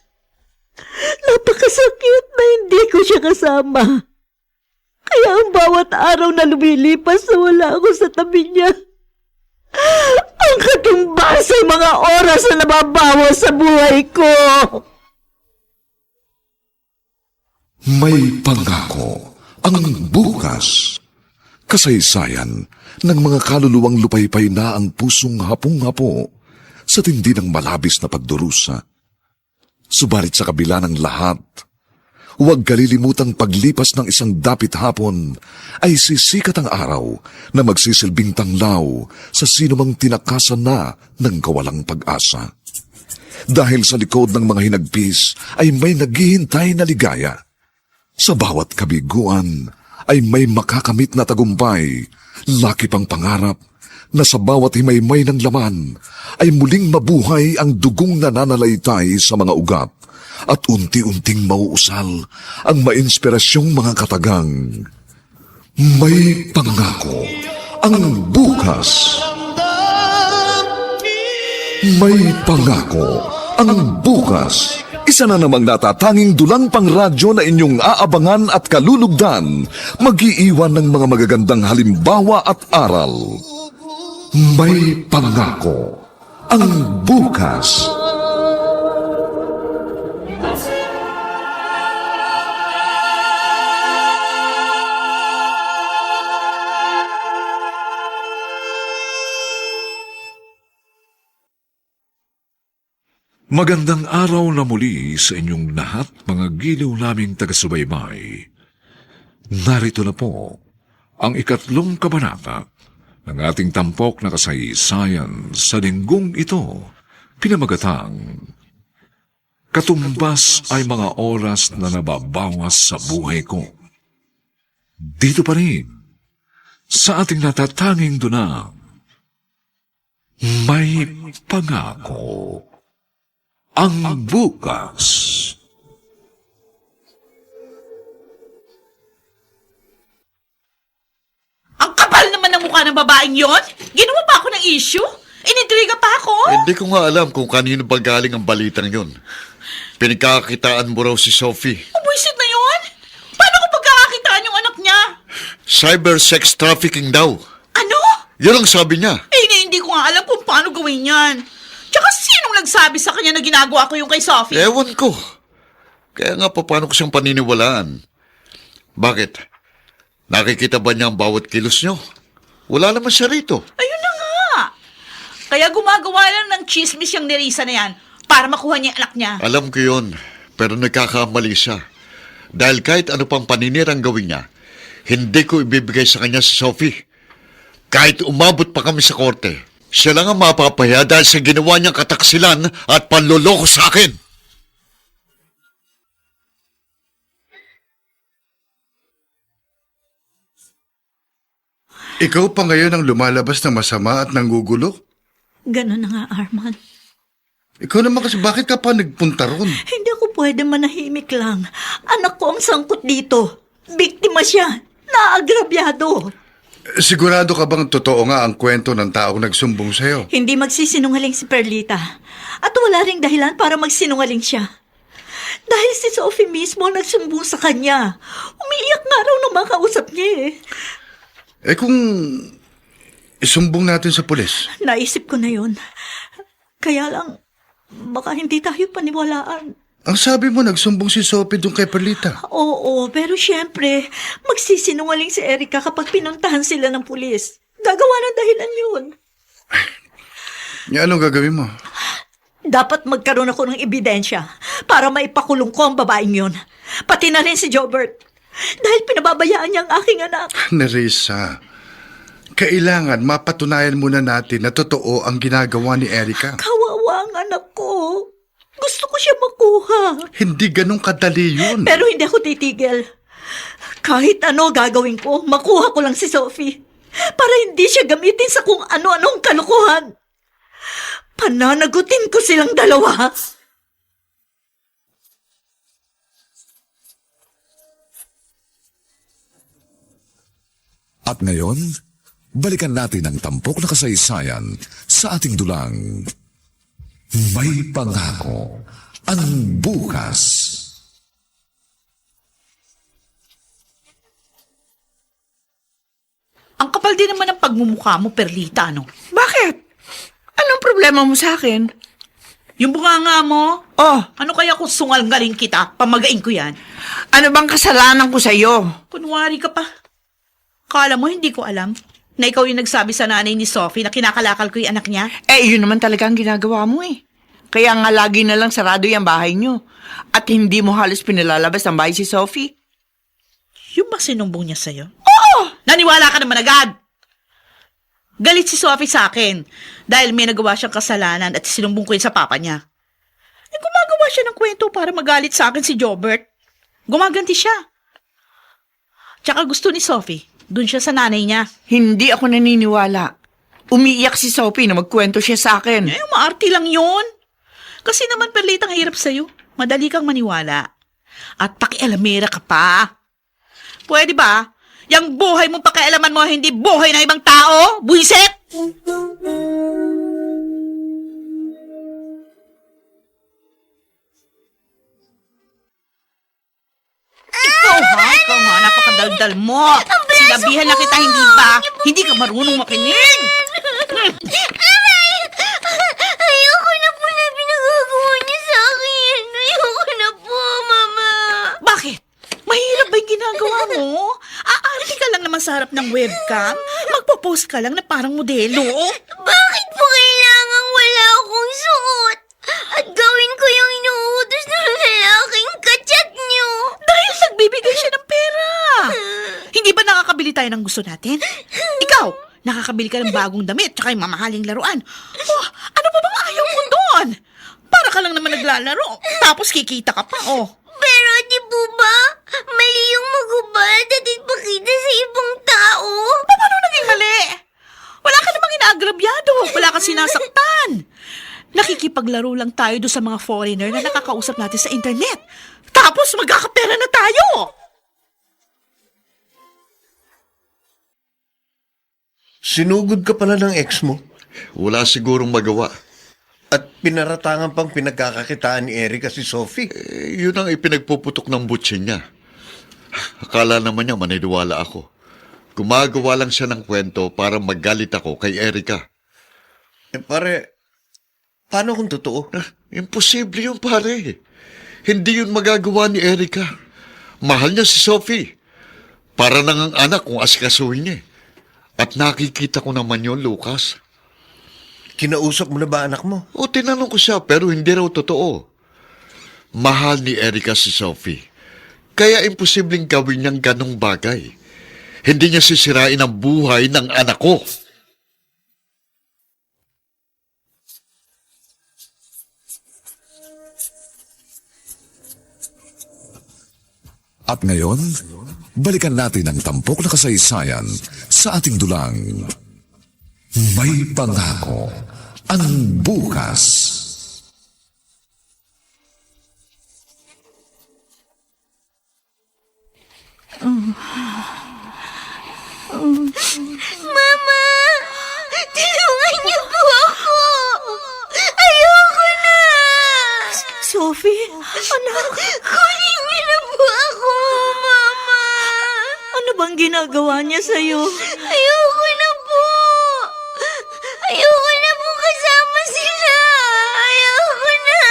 Speaker 3: Napakasakit na hindi ko siya kasama. Kaya ang bawat araw na lumilipas na wala ako sa tabi niya, ang katumbas ay mga oras na nababawas sa buhay ko.
Speaker 2: May pangako ang bukas. Kasaysayan ng mga kaluluwang lupaypay na ang pusong hapong-hapo sa tindi ng malabis na pagdurusa. Subalit sa kabila ng lahat, huwag kalilimutang paglipas ng isang dapit hapon ay sisikat ang araw na magsisilbing tanglaw sa sinumang tinakasan na ng kawalang pag-asa. Dahil sa likod ng mga hinagpis ay may naghihintay na ligaya. Sa bawat kabiguan ay may makakamit na tagumpay, laki pang pangarap na sa bawat himaymay ng laman ay muling mabuhay ang dugong nananalaytay sa mga ugat at unti-unting mauusal ang mainspirasyong mga katagang. May pangako ang bukas. May pangako ang bukas. Isa na namang natatanging dulang pang radyo na inyong aabangan at kalulugdan, mag-iiwan ng mga magagandang halimbawa at aral. May pangako ang bukas. Magandang araw na muli sa inyong lahat, mga giliw naming taga-subaybay. Narito na po ang 3 kabanata ng ating tampok na kasaysayan sa linggong ito, pinamagatang katumbas ay mga oras na nababawas sa buhay ko. Dito pa rin, sa ating natatanging dunang, may pangako ang bukas.
Speaker 6: Ang kapal naman ng mukha ng babaeng yon. Ginawa pa ako ng issue? Inintriga pa ako?
Speaker 4: Hindi ko nga alam kung kanino ba galing ang balitang yun. Pinagkakakitaan mo raw si Sophie.
Speaker 6: Buwisit na yon? Paano ko pagkakakitaan yung anak niya?
Speaker 4: Cyber sex trafficking daw.
Speaker 6: Ano?
Speaker 4: Yun ang sabi niya.
Speaker 6: Hindi ko nga alam kung paano gawin yan. Tsaka sinong nagsabi sa kanya na ginagawa ko yung kay Sophie?
Speaker 4: Ewan ko. Kaya nga paano ko siyang paniniwalaan? Bakit? Nakikita ba niya ang bawat kilos niyo? Wala naman siya rito.
Speaker 6: Ayun na nga. Kaya gumagawa lang ng chismis yung Nerissa na yan para makuha niya yung anak niya.
Speaker 4: Alam ko yun, pero nagkakamali siya. Dahil kahit ano pang paninirang gawin niya, hindi ko ibibigay sa kanya si Sophie. Kahit umabot pa kami sa korte, siya lang ang mapapahiya dahil sa ginawa niyang kataksilan at panloloko sa akin.
Speaker 7: Ikaw pa ngayon ang lumalabas na masama at nanggugulo?
Speaker 3: Ganun na nga, Arman.
Speaker 7: Ikaw naman kasi bakit ka pa nagpunta ron?
Speaker 3: Hindi ako pwede manahimik lang. Anak ko ang sangkot dito. Biktima siya. Naagrabyado.
Speaker 7: Sigurado ka bang totoo nga ang kwento ng taong nagsumbong sa'yo?
Speaker 3: Hindi magsisinungaling si Perlita. At wala ring dahilan para magsinungaling siya. Dahil si Sophie mismo ang nagsumbong sa kanya. Umiiyak nga raw nung makausap niya eh.
Speaker 7: Eh kung isumbong natin sa pulis,
Speaker 3: Naisip ko na yun. Kaya lang, baka hindi tayo paniwalaan.
Speaker 7: ang sabi mo nagsumbong si Sophie doon kay Perlita.
Speaker 3: Oo, pero syempre, magsisinungaling si Erica kapag pinuntahan sila ng pulis. Gagawa ng dahilan yun.
Speaker 7: Anong gagawin mo?
Speaker 3: Dapat magkaroon ako ng ebidensya para maipakulong ko ang babaeng yun. Pati na rin si Jobert. Dahil pinababayaan niya ang aking anak.
Speaker 7: Nerissa, kailangan mapatunayan muna natin na totoo ang ginagawa ni Erica.
Speaker 3: Kawawa ang anak ko. Gusto ko siya makuha.
Speaker 7: Hindi ganun kadali yun.
Speaker 3: Pero hindi ako titigil. Kahit ano gagawin ko, makuha ko lang si Sophie. Para hindi siya gamitin sa kung ano-anong kalukuhan. Pananagutin ko silang dalawa.
Speaker 2: At ngayon, balikan natin ang tampok na kasaysayan sa ating dulang. May pangako ang bukas.
Speaker 6: Ang kapal din naman ng pagmumukha mo, Perlita, no?
Speaker 9: Bakit? Anong problema mo sa akin?
Speaker 6: Yung bunganga mo,
Speaker 9: Oh,
Speaker 6: ano kaya kung sungal-galing kita, pamagain ko yan?
Speaker 9: ano bang kasalanan ko sa'yo?
Speaker 6: Kunwari ka pa. Kala mo hindi ko alam na ikaw yung nagsabi sa nanay ni Sophie na kinakalakal ko yung anak niya?
Speaker 9: Eh, yun naman talaga ang ginagawa mo eh. Kaya nga lagi na lang sarado yung bahay nyo. At hindi mo halos pinalalabas ang bahay si Sophie.
Speaker 6: Yung ba sinumbong niya sa'yo? Oo! Naniwala ka naman agad! Galit si Sophie sa akin dahil may nagawa siyang kasalanan at sinumbong ko yun sa papa niya. Eh, gumagawa siya ng kwento para magalit sa akin si Jobert. Gumaganti siya. Tsaka gusto ni Sophie, dun siya sa nanay niya.
Speaker 9: Hindi ako naniniwala. Umiiyak si Sophie na magkwento siya sa akin.
Speaker 6: Eh, maarti lang yun. Kasi naman Perlitang hirap sa'yo. Madali kang maniwala. At pakialamera ka pa. Pwede ba? Yang buhay mong pakialaman mo hindi buhay ng ibang tao? Buisit! Ikaw nga, napakadaldal mo. Sinabihan na kita, hindi ba? Hindi ka marunong makinig.
Speaker 5: Ayoko na po na pinagagawa niya sa akin. Ayoko na po, Mama.
Speaker 6: Bakit? Mahirap ba yung ginagawa mo? Aarti ka lang naman sa harap ng webcam? Magpo-post ka lang na parang modelo?
Speaker 5: Bakit po kailangan wala akong suot? At gawin ko yung inuutos ng lalaking kachat niyo?
Speaker 6: Dahil nagbibigay siya ng pera. Hindi ba nakakabili tayo ng gusto natin? Ikaw, nakakabili ka ng bagong damit tsaka yung mamahaling laruan. Oh, ano pa bang ayaw mo doon? Para Una ka lang naman naglalaro. Tapos kikita ka pa, oh.
Speaker 5: Pero di po ba, mali yung magubad at ipakita sa ibang tao?
Speaker 6: Paano naging mali? Wala ka namang inaagrabyado. Wala ka sinasaktan. Nakikipaglaro lang tayo doon sa mga foreigner na nakakausap natin sa internet. Tapos magkakapera na tayo.
Speaker 8: Sinugod ka pala ng ex mo
Speaker 4: Wala sigurong magawa.
Speaker 8: at pinaratangan pang pinagkakakitaan ni Erica si Sophie.
Speaker 4: Yun ang ipinagpuputok ng butsin niya. Akala naman niya maniniwala ako. Gumagawa lang siya ng kwento para magalit ako kay Erica.
Speaker 8: Pare, paano kung totoo?
Speaker 4: Imposible yun, pare. Hindi yun magagawa ni Erica. Mahal niya si Sophie. Para nang ang anak kung asikasuhin niya. At nakikita ko naman yun, Lucas.
Speaker 8: Kinausap mo na ba anak mo?
Speaker 4: O, tinanong ko siya pero hindi raw totoo. Mahal ni Erica si Sophie. Kaya imposibleng gawin niyang ganong bagay. Hindi niya sisirain ang buhay ng anak ko.
Speaker 2: At ngayon, balikan natin ang tampok na kasaysayan sa ating dulang. May pangako ang bukas.
Speaker 5: Mama! Tulungan niyo po ako! Ayoko na!
Speaker 3: Sophie, anak,
Speaker 5: Kunin niyo na po ako, Mama!
Speaker 3: ano bang ginagawa niya sa'yo?
Speaker 5: Ayoko na po! Ayoko na po kasama sila! Ayoko na!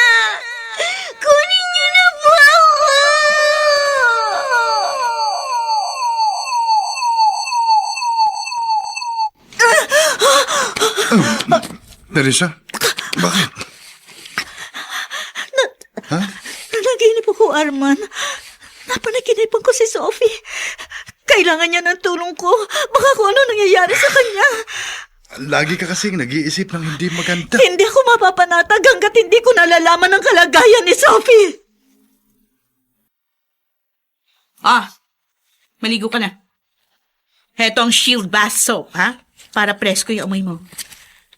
Speaker 5: Kunin niyo na po ako!
Speaker 7: Teresa, bakit?
Speaker 3: Nanaginip ako, Arman. Napanaginipan ko si Sophie. Kailangan niya ng tulong ko. Baka kung ano nangyayari sa kanya.
Speaker 7: Lagi ka kasing nag-iisip ng hindi maganda.
Speaker 3: Hindi ako mapapanatag hanggat hindi ko nalalaman ang kalagayan ni Sophie.
Speaker 6: Maligo ka na. Heto ang Shield Bath Soap, ha? Para presko yung amoy mo.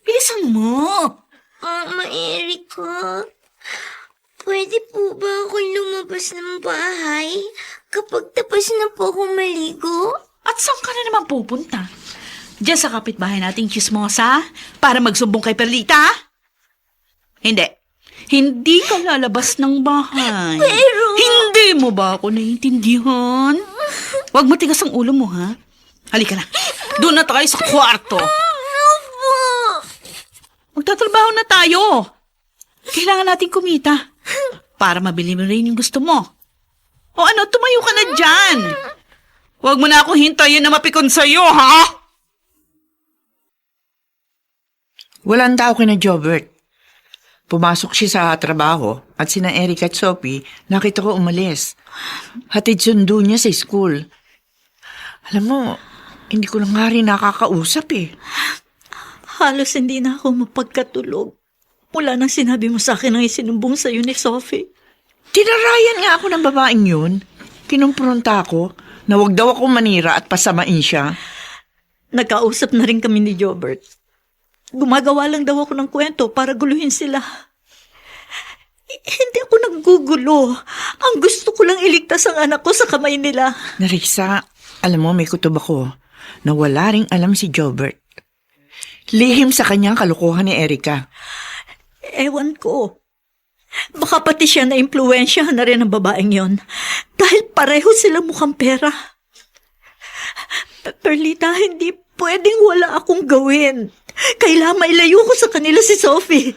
Speaker 6: Bilisan mo.
Speaker 5: Mama Erica, pwede po ba ako lumabas ng bahay kapag tapos na po ako maligo?
Speaker 6: At saan ka na naman pupunta? Diyan sa kapitbahay nating chismosa para magsumbong kay Perlita? Hindi. Hindi ka lalabas ng bahay.
Speaker 5: Pero...
Speaker 6: Hindi mo ba ako naiintindihan? Huwag matigas ang ulo mo, ha? Halika na. Doon na tayo sa kwarto.
Speaker 5: Opo.
Speaker 6: Magtatrabaho na tayo. Kailangan natin kumita. Para mabili mo rin yung gusto mo. O ano, tumayo ka na dyan. Huwag mo na ako hintayin na mapikon sa'yo, ha?
Speaker 9: Walang tao kina Jobert. Pumasok siya sa trabaho at sina Erica at Sophie, nakita ko umalis. Hatid sundo niya sa school. Alam mo, hindi ko lang nga rin nakakausap eh.
Speaker 3: Halos hindi na ako mapagkatulog. Mula nang sinabi mo sa akin ang isinumbong sa'yo ni Sophie.
Speaker 9: Tinarayan nga ako ng babaeng yun. Kinumpronta ako na wag daw ako manira at pasamain siya.
Speaker 3: Nagkausap na rin kami ni Jobert. Gumagawa lang daw ako ng kwento para guluhin sila. Hindi ako naggugulo. Ang gusto ko lang iligtas ang anak ko sa kamay nila.
Speaker 9: Narisa, alam mo may kutob ako na wala ring alam si Jobert. Lihim sa kanyang kalokohan ni Erica.
Speaker 3: Ewan ko. Baka pati siya na-impluwensyahan na rin ang babaeng yon. Dahil pareho sila mukhang pera. Perlita, hindi pwedeng wala akong gawin. Kailangan mailayo ko sa kanila si Sophie.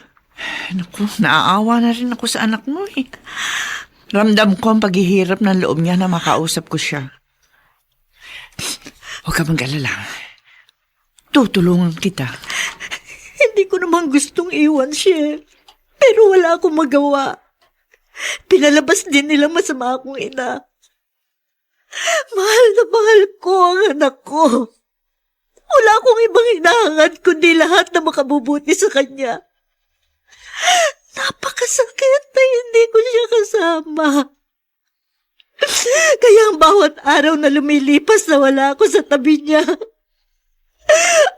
Speaker 9: Naku, naaawa na rin ako sa anak mo eh. Ramdam ko ang paghihirap ng loob niya na makausap ko siya. Huwag ka mag-alala. Tutulungan kita.
Speaker 3: Hindi ko naman gustong iwan siya. Pero wala akong magawa. Pinalabas din nila masama akong ina. Mahal na mahal ko ang anak ko. Wala akong ibang hinahangad kundi lahat na makabubuti sa kanya. Napakasakit na hindi ko siya kasama. Kaya ang bawat araw na lumilipas na wala ako sa tabi niya,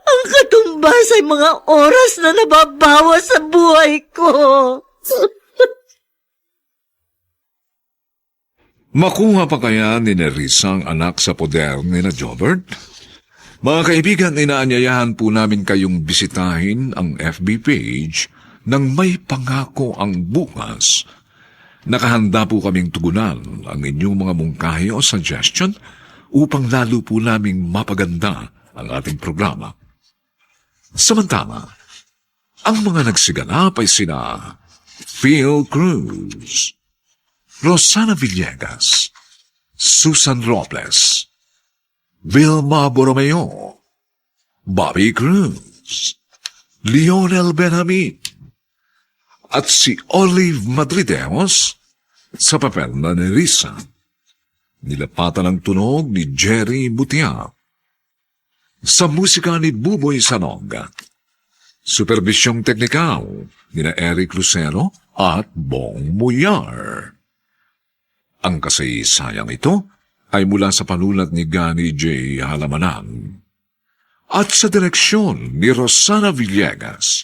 Speaker 3: ang katumbas ay mga oras na nababawas sa buhay ko.
Speaker 2: Makuha pa kaya ni Nerissa ang anak sa poder ni na Jobert? Mga kaibigan, inaanyayahan po namin kayong bisitahin ang FB page ng May Pangako ang Bukas. Nakahanda po kaming tugunan ang inyong mga mungkahi o suggestion upang lalo po naming mapaganda ang ating programa. Samantala, ang mga nagsiganap ay sina Phil Cruz, Rosana Villegas, Susan Robles, Vilma Borromeo, Bobby Cruz, Lionel Benjamin, at si Olive Madrideos sa papel na Nerissa. Nilapatan ng tunog ni Jerry Butia. Sa musika ni Buboy Sanog. Supervisyong teknikal ni na Eric Lucero at Bong Muyar. Ang kasaysayang ito ay mula sa panulat ni Gani J. Halamanan at sa direksyon ni Rosana Villegas.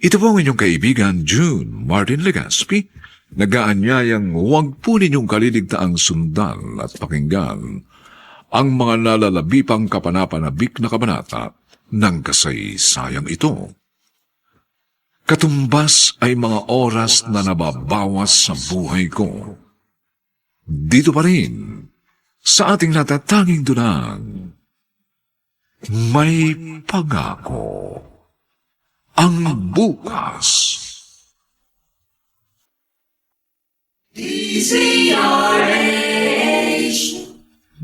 Speaker 2: Ito po ang inyong kaibigan June Martin Legaspi, nag-aanyayang huwag po ninyong kaliligtaang sundan at pakinggan ang mga nalalabipang kapanapanabik na kabanata ng kasaysayang ito. Katumbas ay mga oras na nababawas sa buhay ko. Dito pa rin, sa ating natatanging dunang, May Pangako ang Bukas.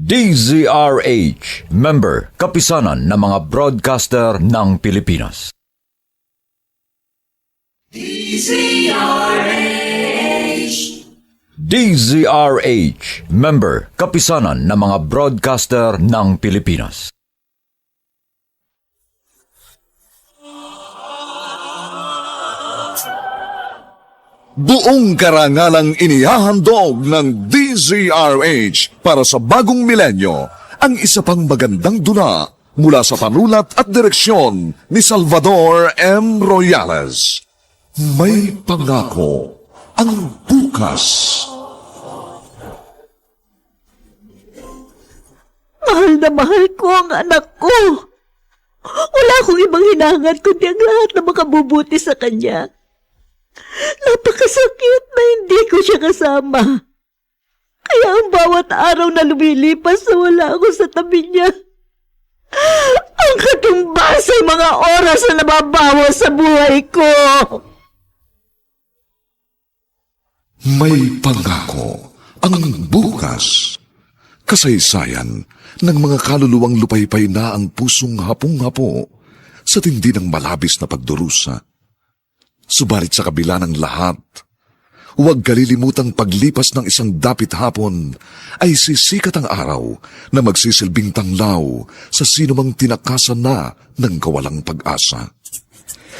Speaker 1: DZRH, member, kapisanan ng mga broadcaster ng Pilipinas. DZRH, member, kapisanan ng mga broadcaster ng Pilipinas.
Speaker 2: Buong karangalang inihahandog ng DZRH para sa bagong milenyo ang isa pang magandang dula mula sa panulat at direksyon ni Salvador M. Royales. May Pangako ang Bukas.
Speaker 3: Mahal na mahal ko ang anak ko. Wala akong ibang hinangad kundi ang lahat na makabubuti sa kanya. Napakasakit na hindi ko siya kasama. Kaya ang bawat araw na lumilipas na wala ako sa tabi niya, ang katumbas ay mga oras na nababawas sa buhay ko.
Speaker 2: May Pangako ang Bukas. Kasaysayan ng mga kaluluwang lupaypay na ang pusong hapong-hapo sa tindi ng malabis na pagdurusa. Subalit sa kabila ng lahat, huwag kalilimutang paglipas ng isang dapit hapon ay sisikat ang araw na magsisilbing tanglaw sa sinumang tinakasan na ng kawalang pag-asa.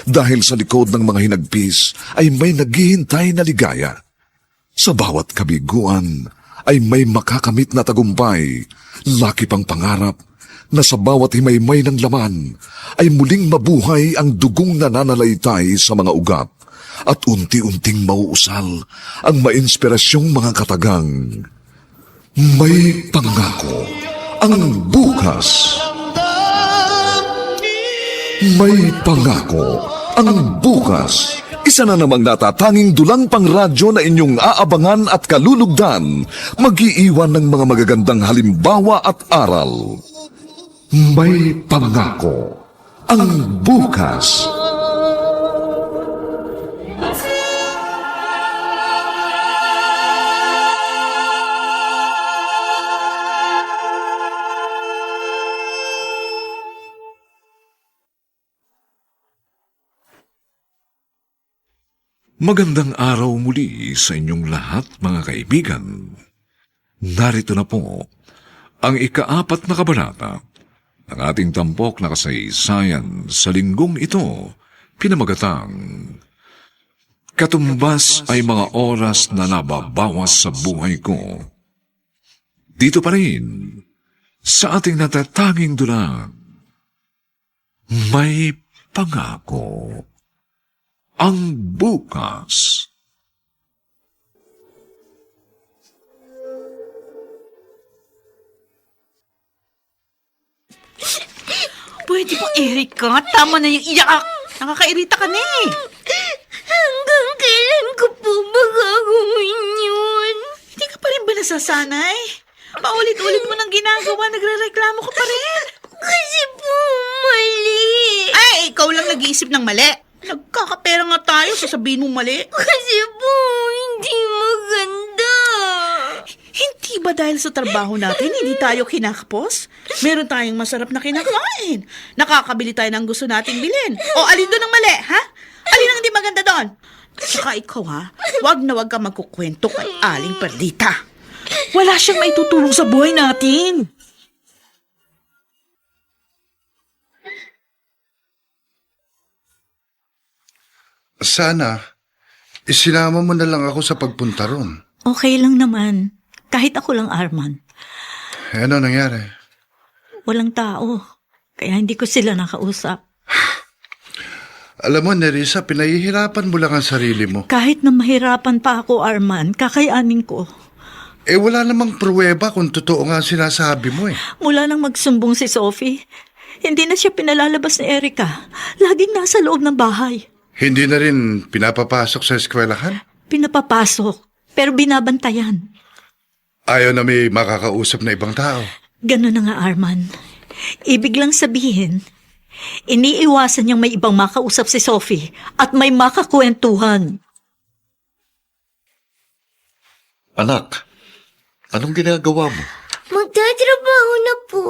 Speaker 2: Dahil sa likod ng mga hinagpis ay may naghihintay na ligaya. Sa bawat kabiguan ay may makakamit na tagumpay, laki pang pangarap na sa bawat himaymay ng laman ay muling mabuhay ang dugong nananalaytay sa mga ugat at unti-unting mauusal ang mainspirasyong mga katagang. May Pangako ang Bukas. May Pangako ang Bukas. Isa na namang natatanging dulang pang radyo na inyong aabangan at kalulugdan, mag-iiwan ng mga magagandang halimbawa at aral. May Pangako ang Bukas. Magandang araw muli sa inyong lahat, mga kaibigan. Narito na po ang ika-4 na kabanata ng ating tampok na kasaysayan sa linggong ito, pinamagatang Katumbas ay mga oras na nababawas sa buhay ko. Dito pa rin, sa ating natatanging dulang, may pangako ang bukas.
Speaker 6: Pwede po, Erika. Tama na yung iyak. Nakakairita ka na eh.
Speaker 5: Hanggang kailan ko po ba gagawin yun?
Speaker 6: Hindi ka pa rin ba nasasanay? Paulit-ulit mo nang ginagawa, nagre-reklamo ka pa rin.
Speaker 5: Kasi po, mali.
Speaker 6: Ay, ikaw lang nag-iisip ng mali. Nagkakapera nga tayo, sasabihin mo mali.
Speaker 5: Kasi po, hindi maganda.
Speaker 6: Hindi ba dahil sa trabaho natin, hindi tayo kinakapos? Meron tayong masarap na kinakain. Nakakabili tayo ng gusto nating bilhin. O, alin doon ang mali, ha? Alin ang hindi maganda doon? Tsaka ikaw, ha? Wag na wag ka magkukwento kay Aling Perlita. Wala siyang maitutulong sa buhay natin.
Speaker 7: Sana, isinama mo na lang ako sa pagpunta ron.
Speaker 3: Okay lang naman. Kahit ako lang, Arman.
Speaker 7: Ano nangyari?
Speaker 3: Walang tao. Kaya hindi ko sila nakausap.
Speaker 7: Alam mo, Nerissa, pinahihirapan mo lang ang sarili mo.
Speaker 3: Kahit na mahirapan pa ako, Arman, kakayanin ko.
Speaker 7: Eh, wala namang pruweba kung totoo nga sinasabi mo eh.
Speaker 3: Mula nang magsumbong si Sophie, hindi na siya pinalalabas ni Erica. Laging nasa loob ng bahay.
Speaker 7: Hindi na rin pinapapasok sa eskwelahan?
Speaker 3: Pinapapasok, pero binabantayan.
Speaker 7: Ayaw na may makakausap na ibang tao.
Speaker 3: Ganun na nga, Arman. Ibig lang sabihin, iniiwasan niyang may ibang makausap si Sophie at may makakwentuhan.
Speaker 4: Anak, anong ginagawa mo?
Speaker 5: Magtatrabaho na po.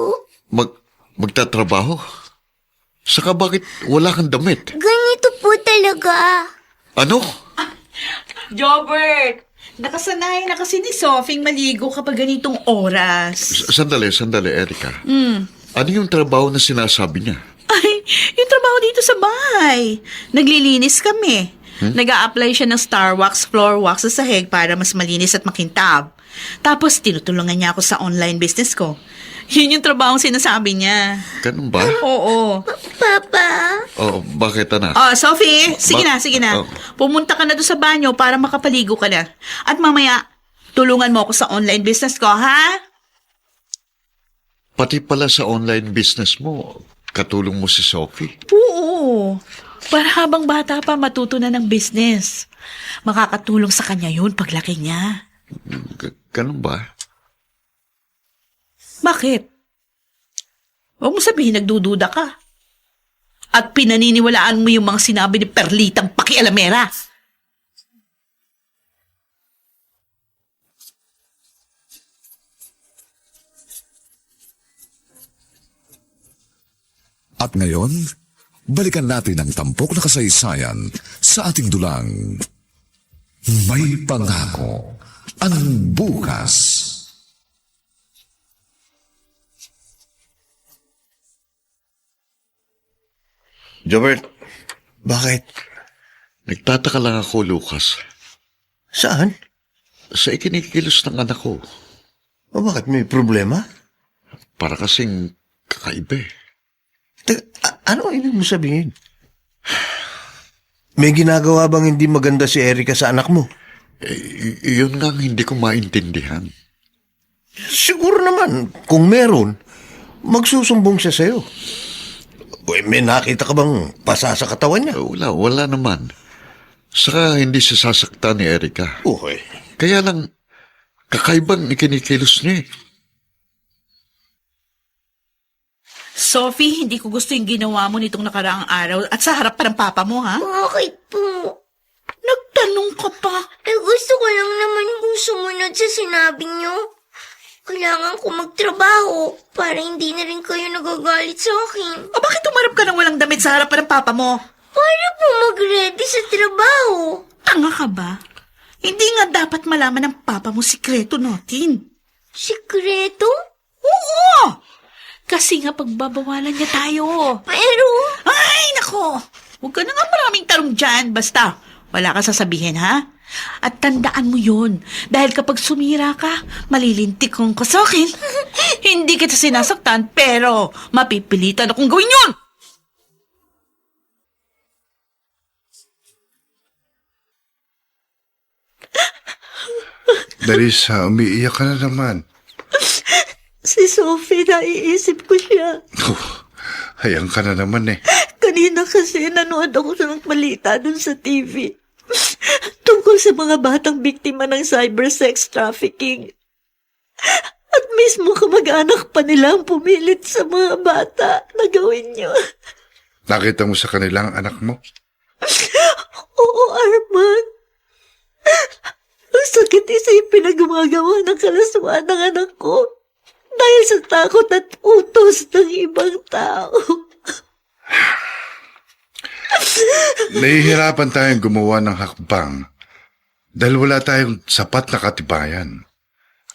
Speaker 4: Magtatrabaho? Saka bakit wala kang damit?
Speaker 5: Ganito po talaga.
Speaker 4: Ano?
Speaker 6: Jobert, nakasanay na kasi ni Sophie maligo kapag ganitong oras.
Speaker 4: Sandali, Erika. Ano yung trabaho na sinasabi niya?
Speaker 6: Ay, yung trabaho dito sa bahay. Naglilinis kami. Nag-a-apply siya ng star wax, floor wax sa sahig para mas malinis at makintab. Tapos tinutulungan niya ako sa online business ko. Yun yung trabaho sinasabi niya.
Speaker 4: Ganun ba?
Speaker 6: Oo.
Speaker 5: Papa?
Speaker 4: Oh, bakit anak?
Speaker 6: Oh, Sophie, sige na.
Speaker 4: Oh.
Speaker 6: Pumunta ka na doon sa banyo para makapaligo ka na. At mamaya, tulungan mo ako sa online business ko, ha?
Speaker 4: Pati pala sa online business mo, katulong mo si Sophie.
Speaker 6: Oo. Para habang bata pa matuto na ng business. Makakatulong sa kanya yun paglaki niya.
Speaker 4: Ganun ba?
Speaker 6: Bakit? Huwag mo sabihin nagdududa ka. At pinaniniwalaan mo yung mga sinabi ni Perlitang pakialamera.
Speaker 2: At ngayon, balikan natin ang tampok na kasaysayan sa ating dulang. May pangako ang bukas.
Speaker 4: Jobert,
Speaker 8: Bakit?
Speaker 4: nagtataka lang ako, Lucas.
Speaker 8: Saan?
Speaker 4: Sa ikinikilos ng anak ko,
Speaker 8: O bakit may problema?
Speaker 4: para kasing kakaiba eh.
Speaker 8: Ano ibig mo sabihin? May ginagawa bang hindi maganda si Erica sa anak mo?
Speaker 4: Yun nga ang hindi ko maintindihan.
Speaker 8: Siguro naman, kung meron, magsusumbong siya sa'yo. May nakita ka bang pasa sa katawan niya?
Speaker 4: Wala naman. Saka hindi siya sasaktan ni Erica.
Speaker 8: Okay.
Speaker 4: Kaya lang, kakaibang ikinikilos niya eh.
Speaker 6: Sophie, hindi ko gusto yung ginawa mo nitong nakaraang araw at sa harap pa ng papa mo, ha?
Speaker 5: Bakit po?
Speaker 6: Nagtanong ka pa.
Speaker 5: Gusto ko lang naman kung sumunod sa sinabi niyo. Kailangan ko magtrabaho para hindi na rin kayo nagagalit sa akin.
Speaker 6: O bakit tumarap ka ng walang damit sa harap pa ng papa mo?
Speaker 5: Para po mag-ready sa trabaho.
Speaker 6: Tanga ka ba? Hindi nga dapat malaman ng papa mo sikreto natin.
Speaker 5: Sikreto?
Speaker 6: Oo! Kasi nga pagbabawalan niya tayo.
Speaker 5: Pero...
Speaker 6: Ay, nako! Huwag ka na nga maraming tarong dyan. Basta, Wala ka sasabihin, ha? At tandaan mo yun, dahil kapag sumira ka, malilintik kong ka sa akin. Hindi kita sinasaktan, pero mapipilitan akong gawin yun!
Speaker 7: Darisa, umiiyak ka na naman.
Speaker 3: Si Sophie, naiisip ko siya.
Speaker 7: Hayang ka na naman eh.
Speaker 3: Kanina kasi nanood ako sa ng balita dun sa TV. Tungkol sa mga batang biktima ng cybersex trafficking. At mismo kamag-anak pa nila ang pumilit sa mga bata na gawin niyo.
Speaker 7: Nakita mo sa kanilang anak mo?
Speaker 3: Oo, Arman. Ang sakit isipin na gumagawa ng kalaswaan ng anak ko dahil sa takot at utos ng ibang tao.
Speaker 7: Nahihirapan tayong gumawa ng hakbang dahil wala tayong sapat na katibayan.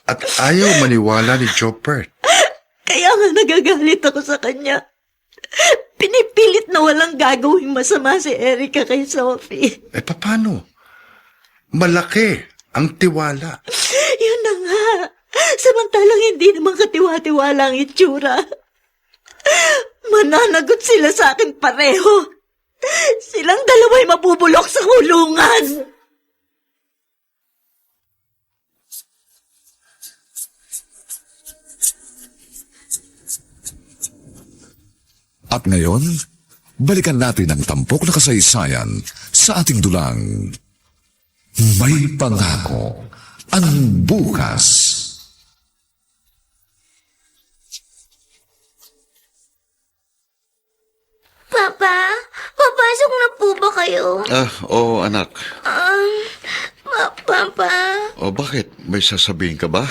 Speaker 7: At ayaw maniwala ni Jopert.
Speaker 3: Kaya nga nagagalit ako sa kanya. Pinipilit na walang gagawing masama si Erica kay Sophie.
Speaker 7: Paano? Malaki ang tiwala.
Speaker 3: Yun na nga. Samantalang hindi naman katiwa-tiwala ang itsura. Mananagot sila sa akin pareho. Silang dalawa'y mabubulok sa kulungan.
Speaker 2: At ngayon, balikan natin ang tampok na kasaysayan sa ating dulang May Pangako ang Bukas.
Speaker 5: Papa, papasok na po ba kayo?
Speaker 4: Oo, anak.
Speaker 5: Papa,
Speaker 4: O, bakit? May sasabihin ka ba?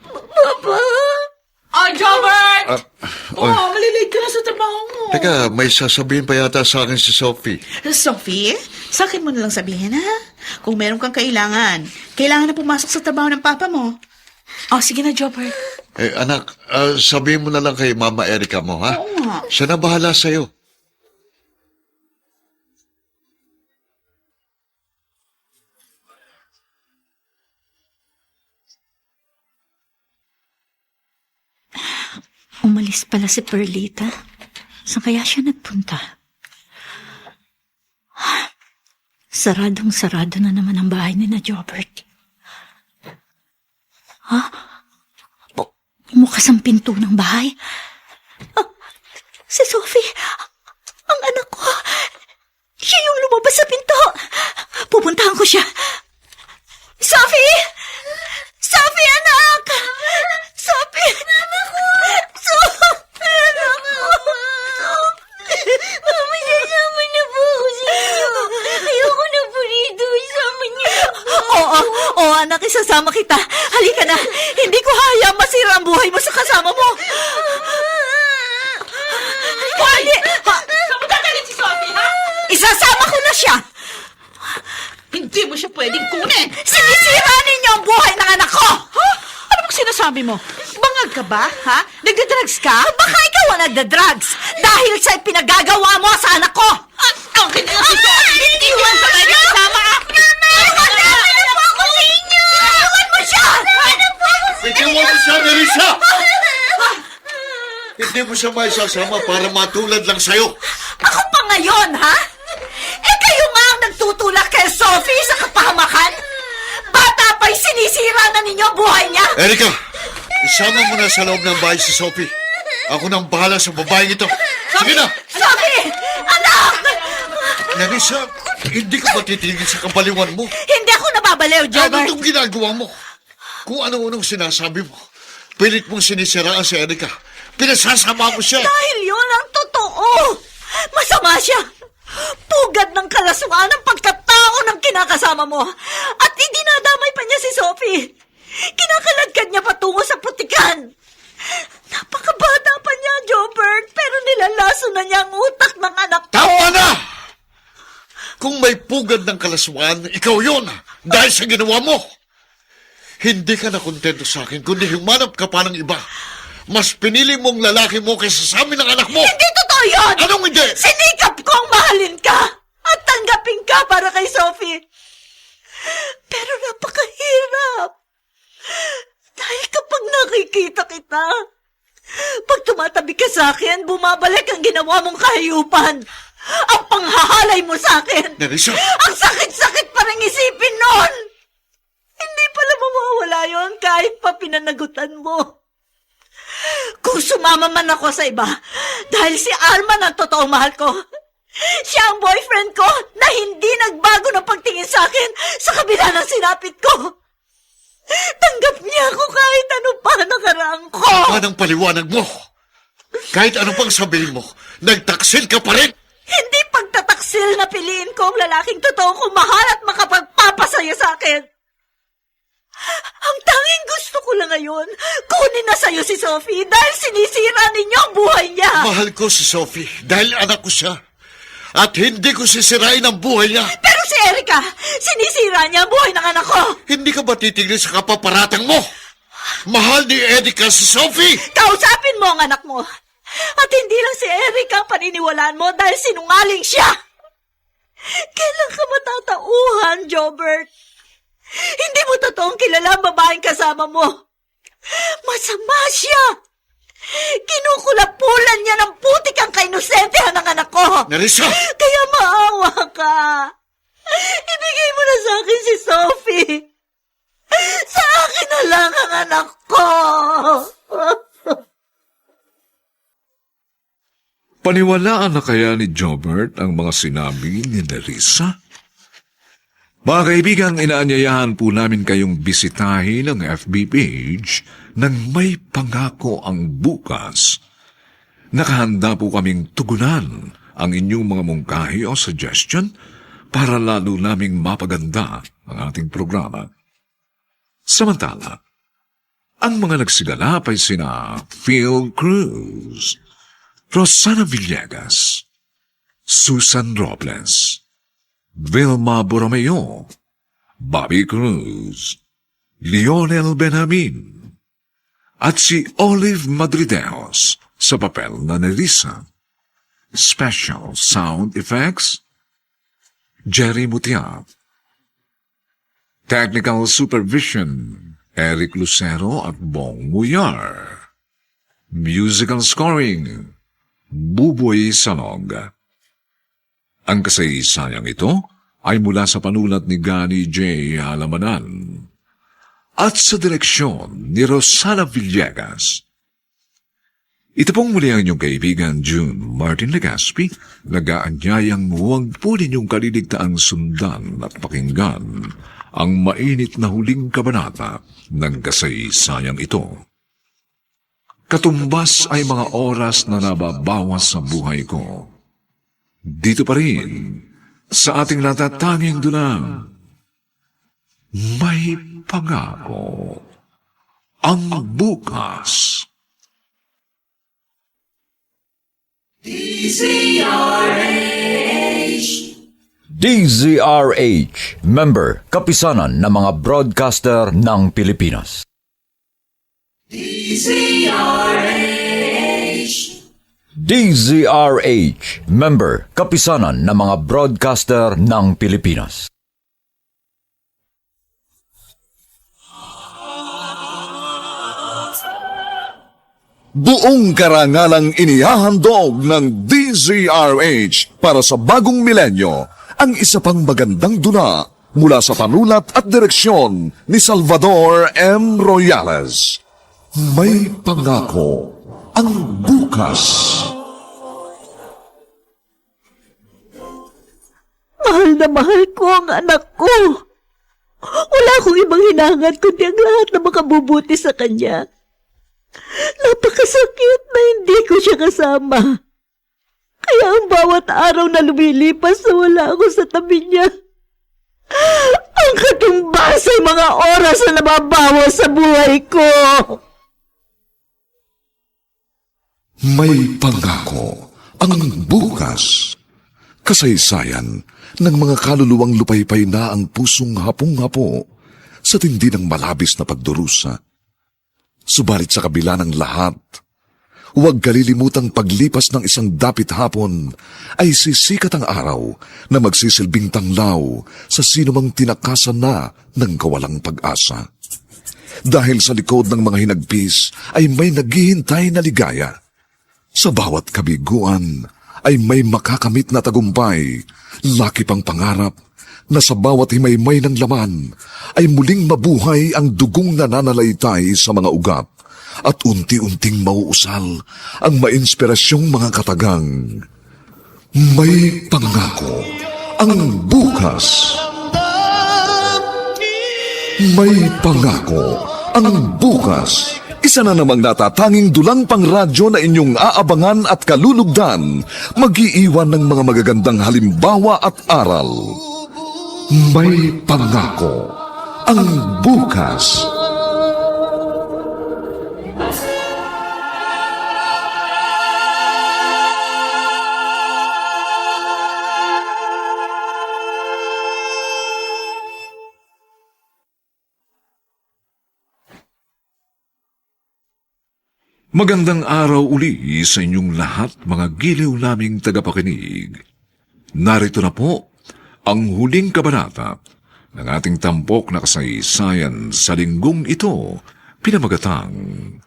Speaker 5: Papa.
Speaker 6: Oh, Jobert!
Speaker 4: Oy.
Speaker 6: Malilate ka na sa trabaho mo.
Speaker 4: Teka, may sasabihin pa yata sa akin si Sophie.
Speaker 6: Sophie, sa akin mo na lang sabihin, ha? Kung meron kang kailangan na pumasok sa trabaho ng papa mo. Oh, sige na, Jobert.
Speaker 4: Anak, sabihin mo na lang kay Mama Erica mo, ha?
Speaker 6: Oo nga.
Speaker 4: Siya na bahala sa'yo.
Speaker 3: Umalis pala si Perlita. Saan kaya siya nagpunta? Saradong-sarado na naman ang bahay ni na Jobert. Bukas ang pinto ng bahay. Si Sophie, ang anak ko. Siya yung lumabas sa pinto. Pupuntahan ko siya. Sophie! Sophie, anak! Sophie! Mama ko! Sophie, anak ko!
Speaker 5: Mama, sasama na po ako sa inyo. Ayoko na po rito. Isama niyo na po.
Speaker 3: Oo, anak, isasama kita. Halika na. Hindi ko hayaan masira ang buhay mo sa kasama mo. Hindi!
Speaker 6: Saan mo dadalhin si Sophie, ha?
Speaker 3: Isasama ko na siya.
Speaker 6: Hindi mo siya pwedeng kunin.
Speaker 3: Sinisira ninyo ang buhay ng anak ko.
Speaker 6: Ha? Ano bang sinasabi mo? Bangag ka ba, ha? Nagdadrugs ka?
Speaker 3: Baka ikaw ang nagda-drugs dahil sa pinagagawa mo sa anak ko.
Speaker 6: Ang kanya si Sophie! Iwan ka ba niya? Tama ka!
Speaker 3: Iwan na po ako sa inyo. Iwan mo siya.
Speaker 4: Bigyan mo ko siya, Nerissa! Hindi mo siya maisasama para matulad lang sa'yo.
Speaker 3: Ako pa ngayon, ha? Kayo nga ang nagtutulak kay Sophie sa kapahamakan? Bata pa'y sinisira na ninyo ang buhay niya?
Speaker 4: Erica, isama mo na sa loob ng bahay si Sophie. Ako nang bahala sa babaeng ito. Sige na!
Speaker 3: Sophie! Anak!
Speaker 4: Nerissa, hindi ka matitigil sa kabaliwan mo.
Speaker 3: Hindi ako nababaliw,
Speaker 4: Ano
Speaker 3: Jobert.
Speaker 4: itong ginagawa mo? Kung ano-anong sinasabi mo, pilit mong sinisiraan si Erica. Pinasasama mo siya.
Speaker 3: Dahil yun ang totoo. Masama siya. Pugad ng kalaswaan ang pagkatao ng kinakasama mo. At idinadamay pa niya si Sophie. Kinakaladkad niya patungo sa putikan. Napakabata pa niya, Jobert, pero nilalaso na niya ang utak ng anak ko.
Speaker 4: Tama na! Kung may pugad ng kalaswaan, ikaw yun dahil sa ginawa mo. Hindi ka na kontento sa akin, kundi humanap ka pa ng iba. Mas pinili mong lalaki mo kaysa sa amin ng anak mo.
Speaker 3: Hindi totoo yun!
Speaker 4: Anong hindi?
Speaker 3: Sinikap kong mahalin ka! at tanggapin ka para kay Sophie. Pero napakahirap. Dahil kapag nakikita kita, pag tumatabi ka sa akin, bumabalik ang ginawa mong kahayupan. Ang panghahalay mo sa akin.
Speaker 4: Nerissa!
Speaker 3: Ang sakit-sakit parang isipin nun. Hindi pala mawawala yon kahit pa pinanagutan mo. Kung sumama man ako sa iba, dahil si Arman ang totoong mahal ko. Siya ang boyfriend ko na hindi nagbago ng pagtingin sa akin sa kabila ng sinapit ko. Tanggap niya ako kahit ano pa nakaraang ko.
Speaker 4: Anong paliwanag mo? Kahit ano pang sabihin mo, nagtaksil ka pa rin!
Speaker 3: Hindi pagtataksil na piliin ko ang lalaking totoo kong mahal at makapagpapasaya sa akin. Ang tanging gusto ko lang ngayon, kunin na sa'yo si Sophie dahil sinisira ninyo ang buhay niya.
Speaker 4: Mahal ko si Sophie dahil anak ko siya. At hindi ko sisirain ang buhay niya.
Speaker 3: Pero si Erica, sinisira niya ang buhay ng anak ko.
Speaker 4: Hindi ka ba titigil sa kapaparatang mo? Mahal ni Erica si Sophie!
Speaker 3: Kausapin mo ang anak mo. At hindi lang si Erica ang paniniwalaan mo dahil sinungaling siya. Kailan ka matatauhan, Jobert? Hindi mo totoong kilala ang babaeng kasama mo. Masama siya. Kinukulapulan niya ng putik ang kainusentehan ng anak ko.
Speaker 4: Nerissa!
Speaker 3: Kaya maawa ka. Ibigay mo na sa akin si Sophie. Sa akin na lang ang anak ko.
Speaker 2: Paniwalaan na kaya ni Jobert ang mga sinabi ni Nerissa? Mga kaibigan, inaanyayahan po namin kayong bisitahin ang FB page ng May Pangako ang Bukas. Nakahanda po kaming tugunan ang inyong mga mungkahi o suggestion para lalo naming mapaganda ang ating programa. Samantala, ang mga nagsigalap ay sina Phil Cruz, Rosana Villegas, Susan Robles, Vilma Borromeo, Bobby Cruz, Lionel Benjamin, at si Olive Madrideos sa papel na Nerissa. Special sound effects, Jerry Mutia. Technical supervision, Eric Lucero at Bong Muyar. Musical scoring, Buboy Salog. Ang kasaysayang ito ay mula sa panulat ni Gani J. Halamanan at sa direksyon ni Rosana Villegas. Ito pong muli ang inyong kaibigan June Martin Legaspi, nag-aanyayang huwag po ninyong kaliligtaang sundan at pakinggan ang mainit na huling kabanata ng kasaysayang ito. Katumbas ay mga oras na nababawas sa buhay ko. Dito pa rin, sa ating natatanging dulang, may pangako ang bukas.
Speaker 1: DZRH, member, kapisanan ng mga broadcaster ng Pilipinas. DZRH, member, kapisanan ng mga broadcaster ng Pilipinas.
Speaker 2: Buong karangalang inihahandog ng DZRH para sa bagong milenyo ang isa pang magandang dula mula sa panulat at direksyon ni Salvador M. Royales. May pangako ang bukas.
Speaker 3: Mahal na mahal ko ang anak ko. Wala akong ibang hinahangad kundi ang lahat na makabubuti sa kanya. Napakasakit na hindi ko siya kasama. Kaya ang bawat araw na lumilipas na wala ako sa tabi niya, ang katumbas ay mga oras na nababawas sa buhay ko.
Speaker 2: May pangako ang bukas. Kasaysayan ng mga kaluluwang lupaypay na ang pusong hapong-hapo sa tindi ng malabis na pagdurusa. Subalit sa kabila ng lahat, Huwag kalilimutang paglipas ng isang dapit hapon ay sisikat ang araw na magsisilbing tanglaw sa sinumang tinakasan na ng kawalang pag-asa. Dahil sa likod ng mga hinagpis ay may naghihintay na ligaya. Sa bawat kabiguan ay may makakamit na tagumpay, laki pang pangarap na sa bawat himaymay ng laman ay muling mabuhay ang dugong nananalaytay sa mga ugat at unti-unting mauusal ang mainspirasyong mga katagang. May pangako ang bukas. May pangako ang bukas. Isa na namang natatanging dulang pang radyo na inyong aabangan at kalulugdan, mag-iiwan ng mga magagandang halimbawa at aral. May pangako ang bukas.
Speaker 10: Magandang araw uli sa inyong lahat, mga giliw naming tagapakinig. Narito na po ang huling kabanata ng ating tampok na kasaysayan sa linggong ito, pinamagatang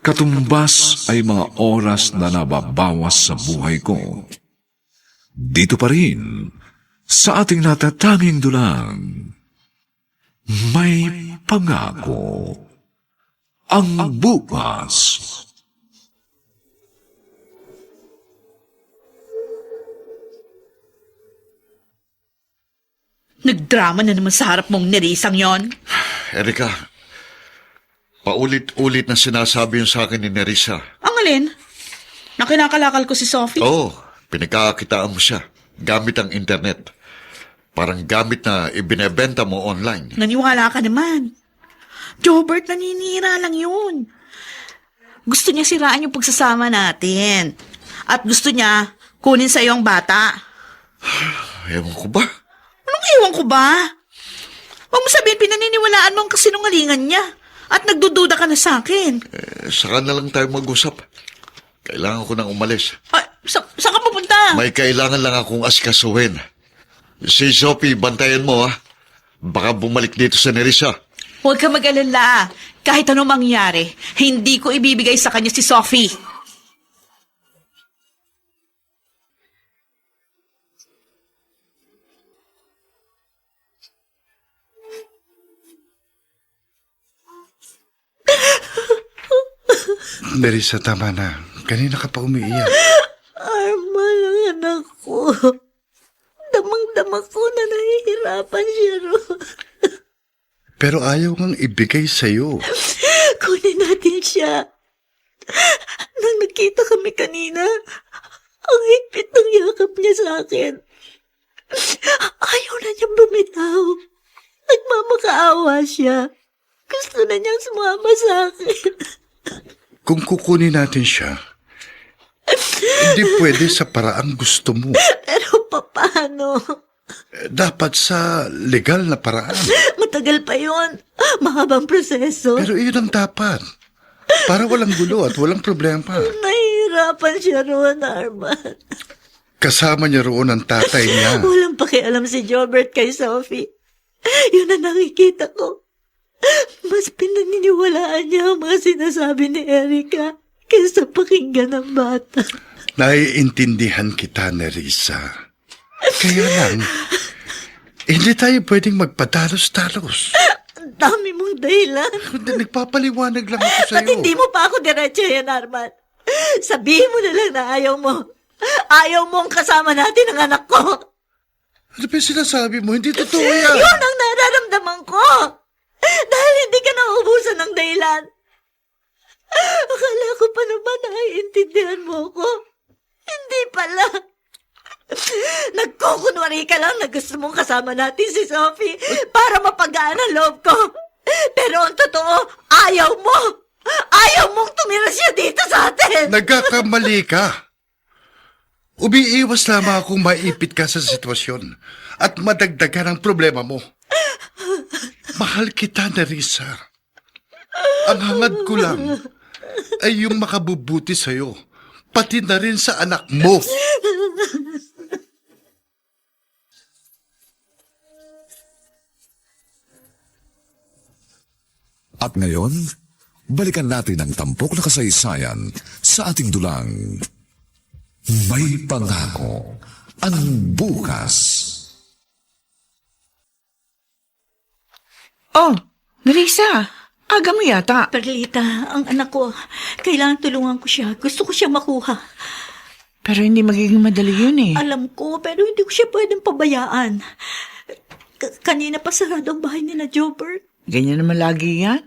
Speaker 10: Katumbas ay mga oras na nababawas sa buhay ko. Dito pa rin, sa ating natatanging dulang, may pangako ang bukas.
Speaker 6: Nagdrama na naman sa harap mong nirisang yon.
Speaker 4: Erika, paulit-ulit na sinasabi yun sa akin ni Nerissa.
Speaker 6: Ang alin? Na kinakalakal ko si Sophie?
Speaker 4: Oo, pinagkakakitaan mo siya gamit ang internet. Parang gamit na ibinebenta mo online.
Speaker 6: Naniwala ka naman. Jobert, naninira lang yun. Gusto niya siraan yung pagsasama natin. At gusto niya kunin sa ang bata.
Speaker 4: Ewan ko ba?
Speaker 6: Anong ewan ko ba? Huwag mo sabihin pinaniniwalaan mo ang kasinungalingan niya. At nagdududa ka na sa akin.
Speaker 4: Saka na lang tayo mag-usap. Kailangan ko nang umalis.
Speaker 6: Ay, saan ka pupunta?
Speaker 4: May kailangan lang akong askasuhin. Si Sophie, bantayan mo ha. Baka bumalik dito sa Nerissa.
Speaker 6: Huwag ka mag-alala. Kahit anong mangyari, hindi ko ibibigay sa kanya si Sophie.
Speaker 7: Nerissa, tama na. Kanina ka pa umiiyak.
Speaker 3: Arman ang anak ko. Damang-dama ko na nahihirapan siya ron.
Speaker 7: Pero ayaw ngang ibigay sa'yo.
Speaker 3: Kunin natin siya. Nang nakita kami kanina, ang higpit ng yakap niya sa akin. Ayaw na niyang bumitaw. Nagmamakaawa siya. Gusto na niyang sumama sa akin.
Speaker 7: Kung kukunin natin siya, hindi pwede sa paraang gusto mo.
Speaker 3: Pero paano?
Speaker 7: Dapat sa legal na paraan.
Speaker 3: Matagal pa yon. Mahabang proseso.
Speaker 7: Pero iyon ang dapat. Para walang gulo at walang problema.
Speaker 3: Nahihirapan siya roon, Arman.
Speaker 7: Kasama niya roon ang tatay niya.
Speaker 3: Walang pakialam si Jobert kay Sophie. Yun ang nakikita ko. Mas pinaniniwalaan niya ang mga sinasabi ni Erika kaysa pakinggan ng bata.
Speaker 7: Naiintindihan kita, Nerissa. Kaya lang, hindi tayo pwedeng magpadalos-dalos.
Speaker 3: Ang dami mong dahilan.
Speaker 7: Nagpapaliwanag lang ako sa'yo.
Speaker 3: At hindi mo pa ako diretsahin, Arman. Sabihin mo na lang na ayaw mo. Ayaw mong kasama natin ang anak ko.
Speaker 7: Ano ba yung sinasabi mo? Hindi totoo yan.
Speaker 3: Yun ang nararamdaman ko. Dahil hindi ka nauubusan ng dahilan. Akala ko pa naman naiintindihan mo ko. Hindi pala. Nagkukunwari ka lang na gusto mong kasama natin si Sophie para mapagaan ang loob ko. Pero ang totoo, ayaw mo. Ayaw mong tumira siya dito sa atin.
Speaker 7: Nagkakamali ka. Umiiwas lamang akong maipit ka sa sitwasyon at madagdagan ang problema mo. Mahal kita, Nerissa. Ang hangad ko lang, ay yung makabubuti sa'yo, pati na rin sa anak mo.
Speaker 2: At ngayon, balikan natin ang tampok na kasaysayan sa ating dulang. May pangako ang bukas.
Speaker 9: Oh, Nerissa, aga mo yata.
Speaker 3: Perlita, ang anak ko, kailangan tulungan ko siya. Gusto ko siya makuha.
Speaker 9: Pero hindi magiging madali yun eh.
Speaker 3: Alam ko, pero hindi ko siya pwedeng pabayaan. Kanina pa sarado ang bahay ni na Jobert.
Speaker 9: Ganyan naman lagi yan.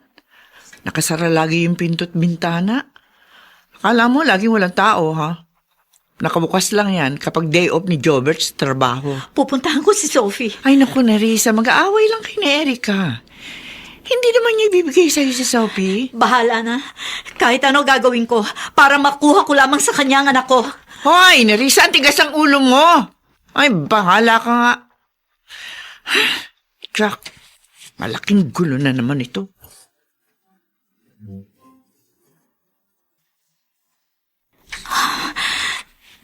Speaker 9: Nakasara lagi yung pinto't bintana. Akala mo laging walang tao, ha? Nakabukas lang yan kapag day off ni Jobert sa trabaho.
Speaker 3: Pupuntahan ko si Sophie.
Speaker 9: Ay naku, Nerissa, mag-aaway lang kay ni Erica. Hindi naman niya ibibigay sa'yo si Sophie.
Speaker 3: Bahala na. Kahit ano gagawin ko para makuha ko lamang sa kanya ang anak ko.
Speaker 9: Hoy, Nerissa, ang tigas ang ulo mo. Ay, bahala ka nga. Jack, malaking gulo na naman ito.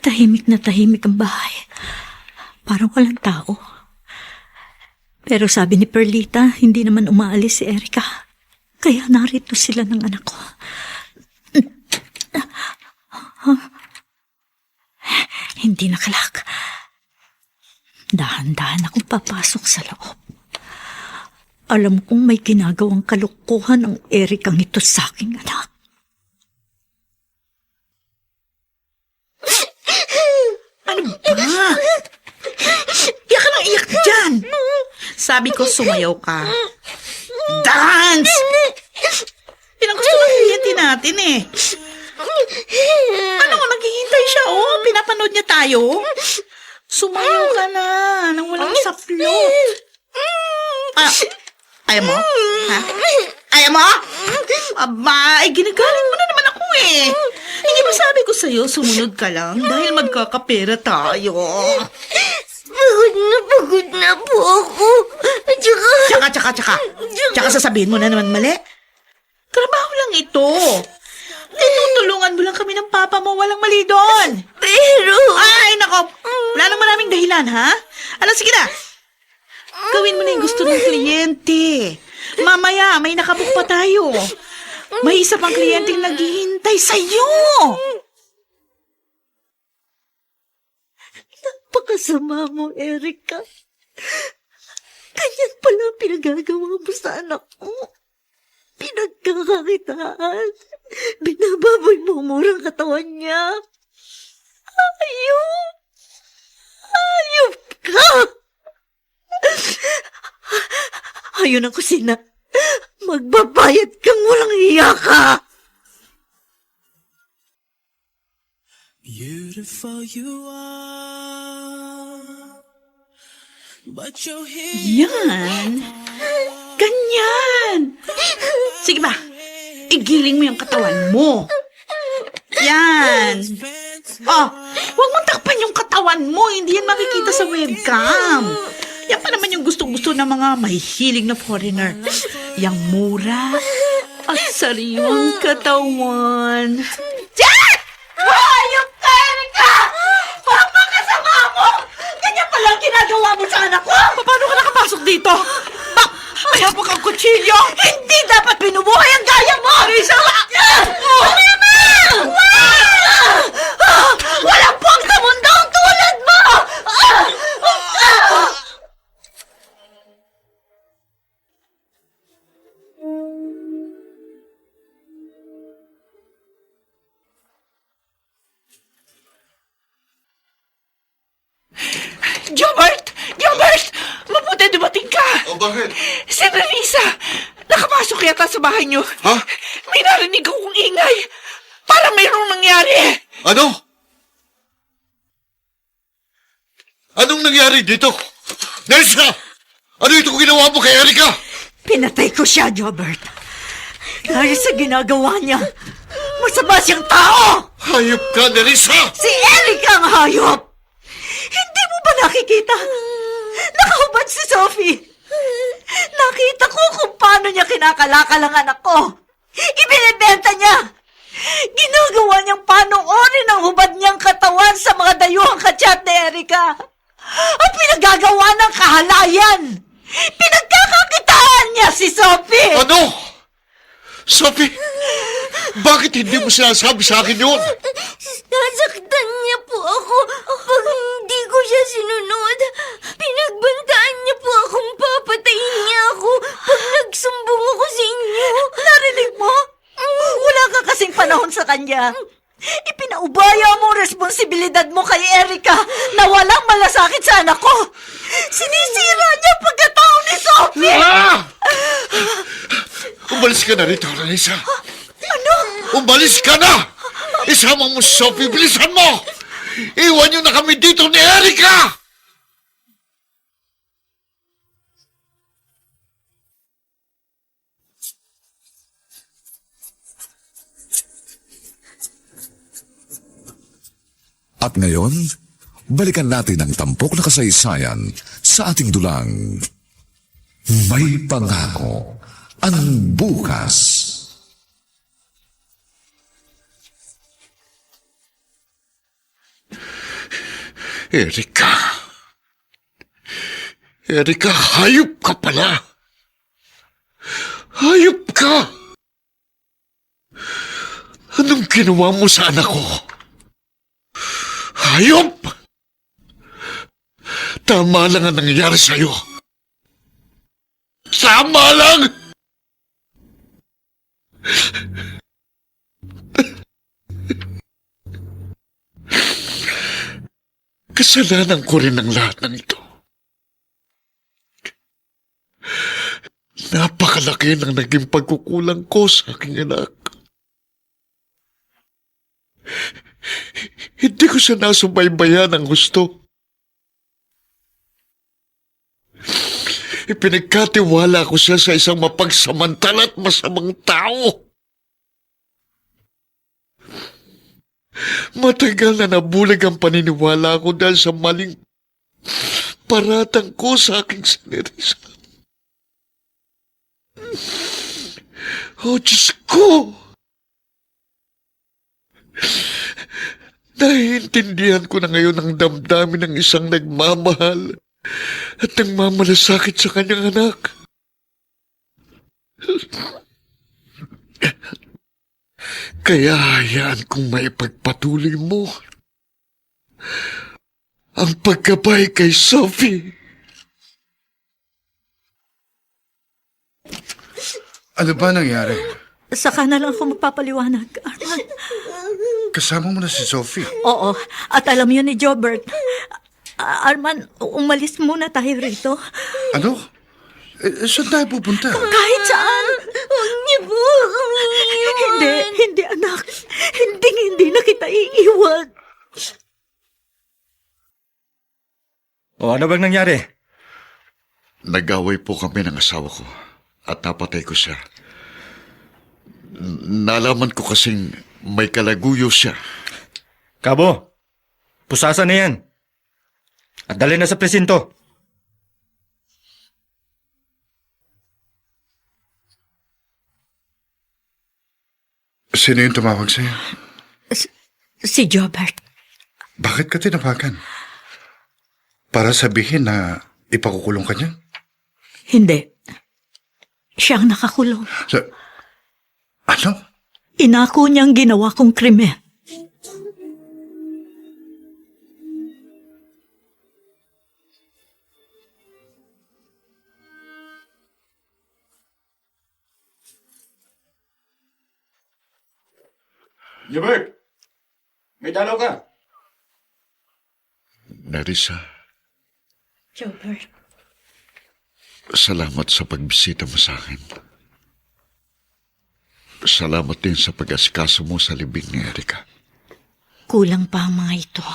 Speaker 3: Tahimik na tahimik ang bahay. Parang walang tao. Pero sabi ni Perlita, hindi naman umaalis si Erica. Kaya narito sila ng anak ko. Hindi nakalak. Dahan-dahan akong papasok sa loob. Alam kong may ginagawang kalukuhan ang Ericang ito sa aking anak.
Speaker 6: Ano ba? Iyak ka lang iyak dyan. Sabi ko sumayaw ka. Dance! Yan ang gusto ng kliyente natin eh. Ano, naghihintay siya oh. Pinapanood niya tayo. Sumayaw ka na nang walang saplot. Ayaw mo? Ha? Ayaw mo? Aba, ay ginagaling mo na naman ako eh. Hindi ba sabi ko sa'yo, sumunod ka lang dahil magkakapera tayo.
Speaker 5: Pagod na po ako.
Speaker 6: Tsaka sasabihin mo na naman mali. Trabaho lang ito. Tinutulungan mo lang kami ng papa mo, walang mali doon.
Speaker 5: Pero...
Speaker 6: Ay, nako. Wala nang maraming dahilan, ha? Ano, sige na. Gawin mo na yung gusto ng kliyente. Mamaya, may nakabook pa tayo. May isa pang kliyenteng naghihintay sa'yo.
Speaker 3: Napakasama mo, Erica. Ganyan pala ang pinagagawa mo sa anak ko. Pinagkakakitaan. Binababoy mo ang murang katawan niya. Ayop! Ayop ka! Ayun ang kusina. Magbabayad kang walang hiya ka!
Speaker 11: Beautiful you are, but you're here.
Speaker 6: Yan. Ganyan. Sige ba, igiling mo yung katawan mo. Yan. Oh, huwag mong takpan yung katawan mo. Hindi yan makikita sa webcam. Yan pa naman yung gusto-gusto ng mga mahihilig na foreigner. Yang mura at sariwang katawan. Jack! Hayop ka, Erica! Huwag makasama mo! Ganyan pala ang ginagawa mo sa anak ko! Paano ka nakapasok dito? May hapok ang kutsilyo! Hindi dapat binubuhay ang gaya mo! Risa! Walang puwag sa mundo ang tulad mo! Jobert! Jobert! Mabuti dumating ka!
Speaker 7: O bakit?
Speaker 9: Si Nerissa! Nakapasok yata sa bahay niyo.
Speaker 7: Ha?
Speaker 9: May narinig akong ingay. Parang mayroong nangyari.
Speaker 4: Ano? Anong nangyari dito? Nerissa! Ano ito ginawa mo kay Erica?
Speaker 3: Pinatay ko siya, Jobert. Dahil sa ginagawa niya, masama siyang tao!
Speaker 4: Hayop ka, Nerissa!
Speaker 3: Si Erica ang hayop! Hindi mo ba nakikita? Nakahubad si Sophie. Nakita ko kung paano niya kinakalakal ang anak ko. Ibinibenta niya. Ginagawa niyang panoorin ang hubad niyang katawan sa mga dayuhang kachat ni Erika. At pinagagawa ng kahalayan. Pinagkakakitaan niya si Sophie.
Speaker 4: Ano? Sophie, bakit hindi mo sinasabi sa akin yun?
Speaker 5: Nasaktan niya po ako pag hindi ko siya sinunod. Pinagbantaan niya po akong papatayin niya ako pag nagsumbong ako sa inyo.
Speaker 3: Narinig mo? Wala ka kasing panahon sa kanya. Ipinaubaya mo ang responsibilidad mo kay Erika na walang malasakit sa anak ko. Sinisira niya ang pagkatao ni Sophie.
Speaker 4: Umalis ka na rito, Ranisa.
Speaker 3: Ano?
Speaker 4: Umalis ka na! Isama mo si Sophie, bilisan mo! Iwan niyo na kami dito ni Erika!
Speaker 2: At ngayon, balikan natin ang tampok na kasaysayan sa ating dulang May Pangako ang Bukas.
Speaker 4: Erika. Erika, hayop ka pala. Hayop ka! Anong ginawa mo sa anak ko? Hayop! Tama lang ang nangyayari sa'yo. Tama lang! Kasalanan ko rin ang lahat ng ito. Napakalaki ng naging pagkukulang ko sa aking anak. Hindi ko siya nasubaybayan ng gusto. Ipinagkatiwala ko siya sa isang mapagsamantala at masamang tao. Matagal na nabulag ang paniniwala ko dahil sa maling paratang ko sa aking sinirisa. Oh, Diyos ko! Naiintindihan ko na ngayon ang damdamin ng isang nagmamahal at nagmamalasakit sa kanyang anak. Kaya hayaan kong maipagpatuloy mo ang pagkabay kay Sophie.
Speaker 7: Ano ba nangyari?
Speaker 3: Saka na lang ako magpapaliwanag, Arman.
Speaker 7: Kasama mo na si Sophie.
Speaker 3: Oo, at alam yun ni Jobert. Arman, umalis muna tayo rito.
Speaker 7: Ano? Saan tayo pupunta?
Speaker 3: Kahit saan.
Speaker 5: Huwag niyo po akong iiwan.
Speaker 3: Hindi anak. Hindi na kita iiwan.
Speaker 12: O ano bang nangyari?
Speaker 4: Nag-away po kami ng asawa ko at napatay ko siya. Nalaman ko kasing may kalaguyo siya.
Speaker 12: Kabo, pusasan na yan. At dali na sa presinto.
Speaker 7: Sino yung tumawag sa'yo?
Speaker 3: Si Jobert.
Speaker 7: Bakit ka tinawagan? Para sabihin na ipakukulong ka niya?
Speaker 3: Hindi. Siya ang nakakulong.
Speaker 7: Ano?
Speaker 3: Inako niyang ginawa kong krimen.
Speaker 12: Jobert, may dalaw ka.
Speaker 4: Narisa,
Speaker 3: Jobert.
Speaker 4: salamat sa pagbisita mo sa akin. Salamat din sa pag-asikaso mo sa libing ni Erika.
Speaker 3: Kulang pa ang mga ito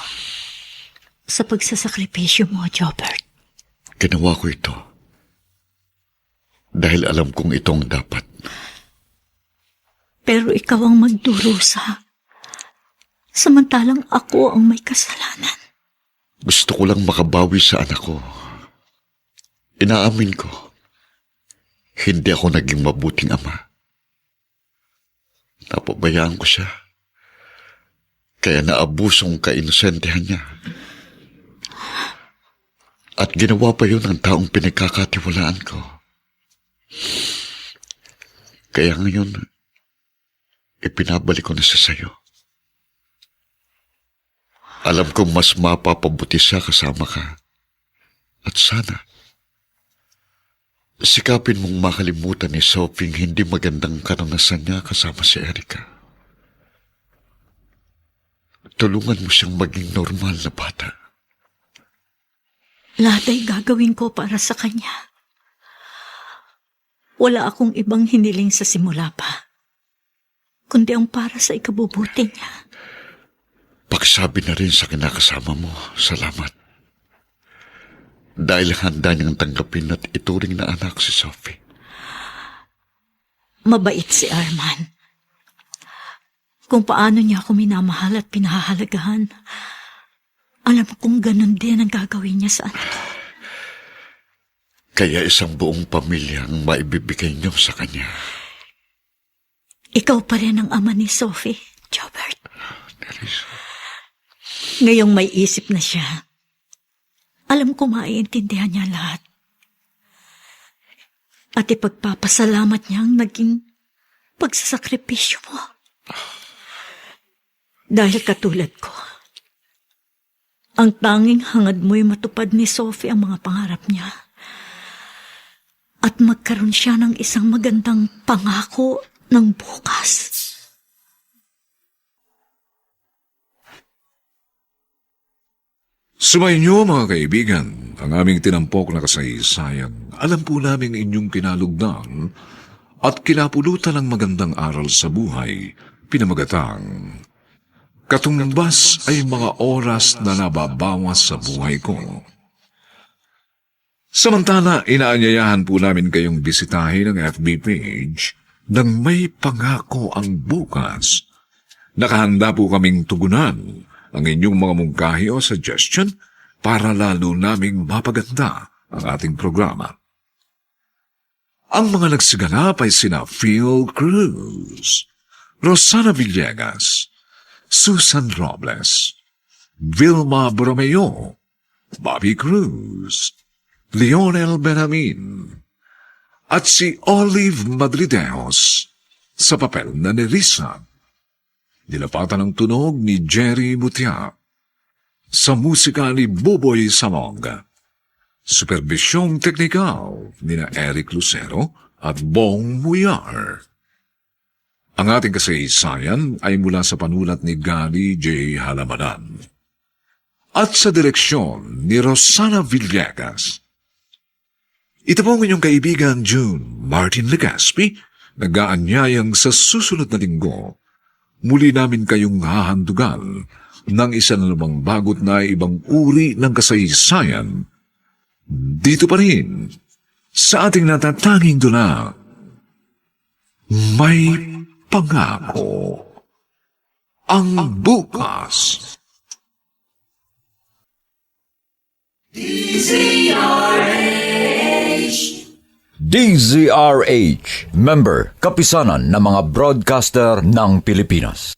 Speaker 3: sa pagsasakripisyo mo, Jobert.
Speaker 4: Ginawa ko ito dahil alam kong itong dapat.
Speaker 3: Pero ikaw ang magdurusa. Samantalang ako ang may kasalanan.
Speaker 4: Gusto ko lang makabawi sa anak ko. Inaamin ko, hindi ako naging mabuting ama. Napabayaan ko siya Kaya naabusong kainosentehan niya. At ginawa pa yun ng taong pinagkakatiwalaan ko. Kaya ngayon, ipinabalik ko na siya sa'yo. Alam kong mas mapapabuti siya kasama ka. At sana, sikapin mong makalimutan ni Sophie ang hindi magandang karanasan niya kasama si Erica. Tulungan mo siyang maging normal na bata.
Speaker 3: Lahat ay gagawin ko para sa kanya. Wala akong ibang hiniling sa simula pa, kundi ang para sa ikabubuti niya.
Speaker 4: Pagsabi na rin sa kinakasama mo, salamat. Dahil handa niyang tanggapin at ituring na anak si Sophie.
Speaker 3: Mabait si Arman. Kung paano niya ako minamahal at pinahahalagahan, alam kong ganun din ang gagawin niya sa anak ko.
Speaker 4: Kaya isang buong pamilya ang maibibigay niyo sa kanya.
Speaker 3: Ikaw pa rin ang ama ni Sophie, Jobert.
Speaker 4: Nerissa.
Speaker 3: Ngayong may isip na siya, alam ko maiintindihan niya lahat. At ipagpapasalamat niya ang naging pagsasakripisyo mo. Dahil katulad ko, ang tanging hangad mo'y matupad ni Sophie ang mga pangarap niya. At magkaroon siya ng isang magandang pangako ng bukas.
Speaker 10: Sumainyo mga kaibigan, ang aming tinampok na kasaysayan. Alam po namin inyong kinalugdan at kinapulutan ng magandang aral sa buhay, pinamagatang katumbas ay mga oras na nababawas sa buhay ko. Samantala, inaanyayahan po namin kayong bisitahin ang FB page ng May Pangako ang Bukas. Nakahanda po kaming tugunan ang inyong mga mungkahi o suggestion para lalo naming mapaganda ang ating programa. Ang mga nagsiganap ay sina Phil Cruz, Rosana Villegas, Susan Robles, Vilma Bromeo, Bobby Cruz, Lionel Benamin, at si Olive Madrideos sa papel na ni Risa. Nilapatan ng tunog ni Jerry Mutia, sa musika ni Boboy Samong, supervisyong teknikal ni na Eric Lucero at Bong Muyar. Ang ating kasaysayan ay mula sa panulat ni Gary J. Halamanan at sa direksyon ni Rosana Villegas. Ito po ang inyong kaibigan June Martin Legaspi, nag-aanyayang sa susunod na linggo muli namin kayong hahandugan ng isa na namang bagot na ibang uri ng kasaysayan. Dito pa rin, sa ating natatanging dula, May Pangako ang Bukas.
Speaker 1: DZRH, member, kapisanan ng mga broadcaster ng Pilipinas.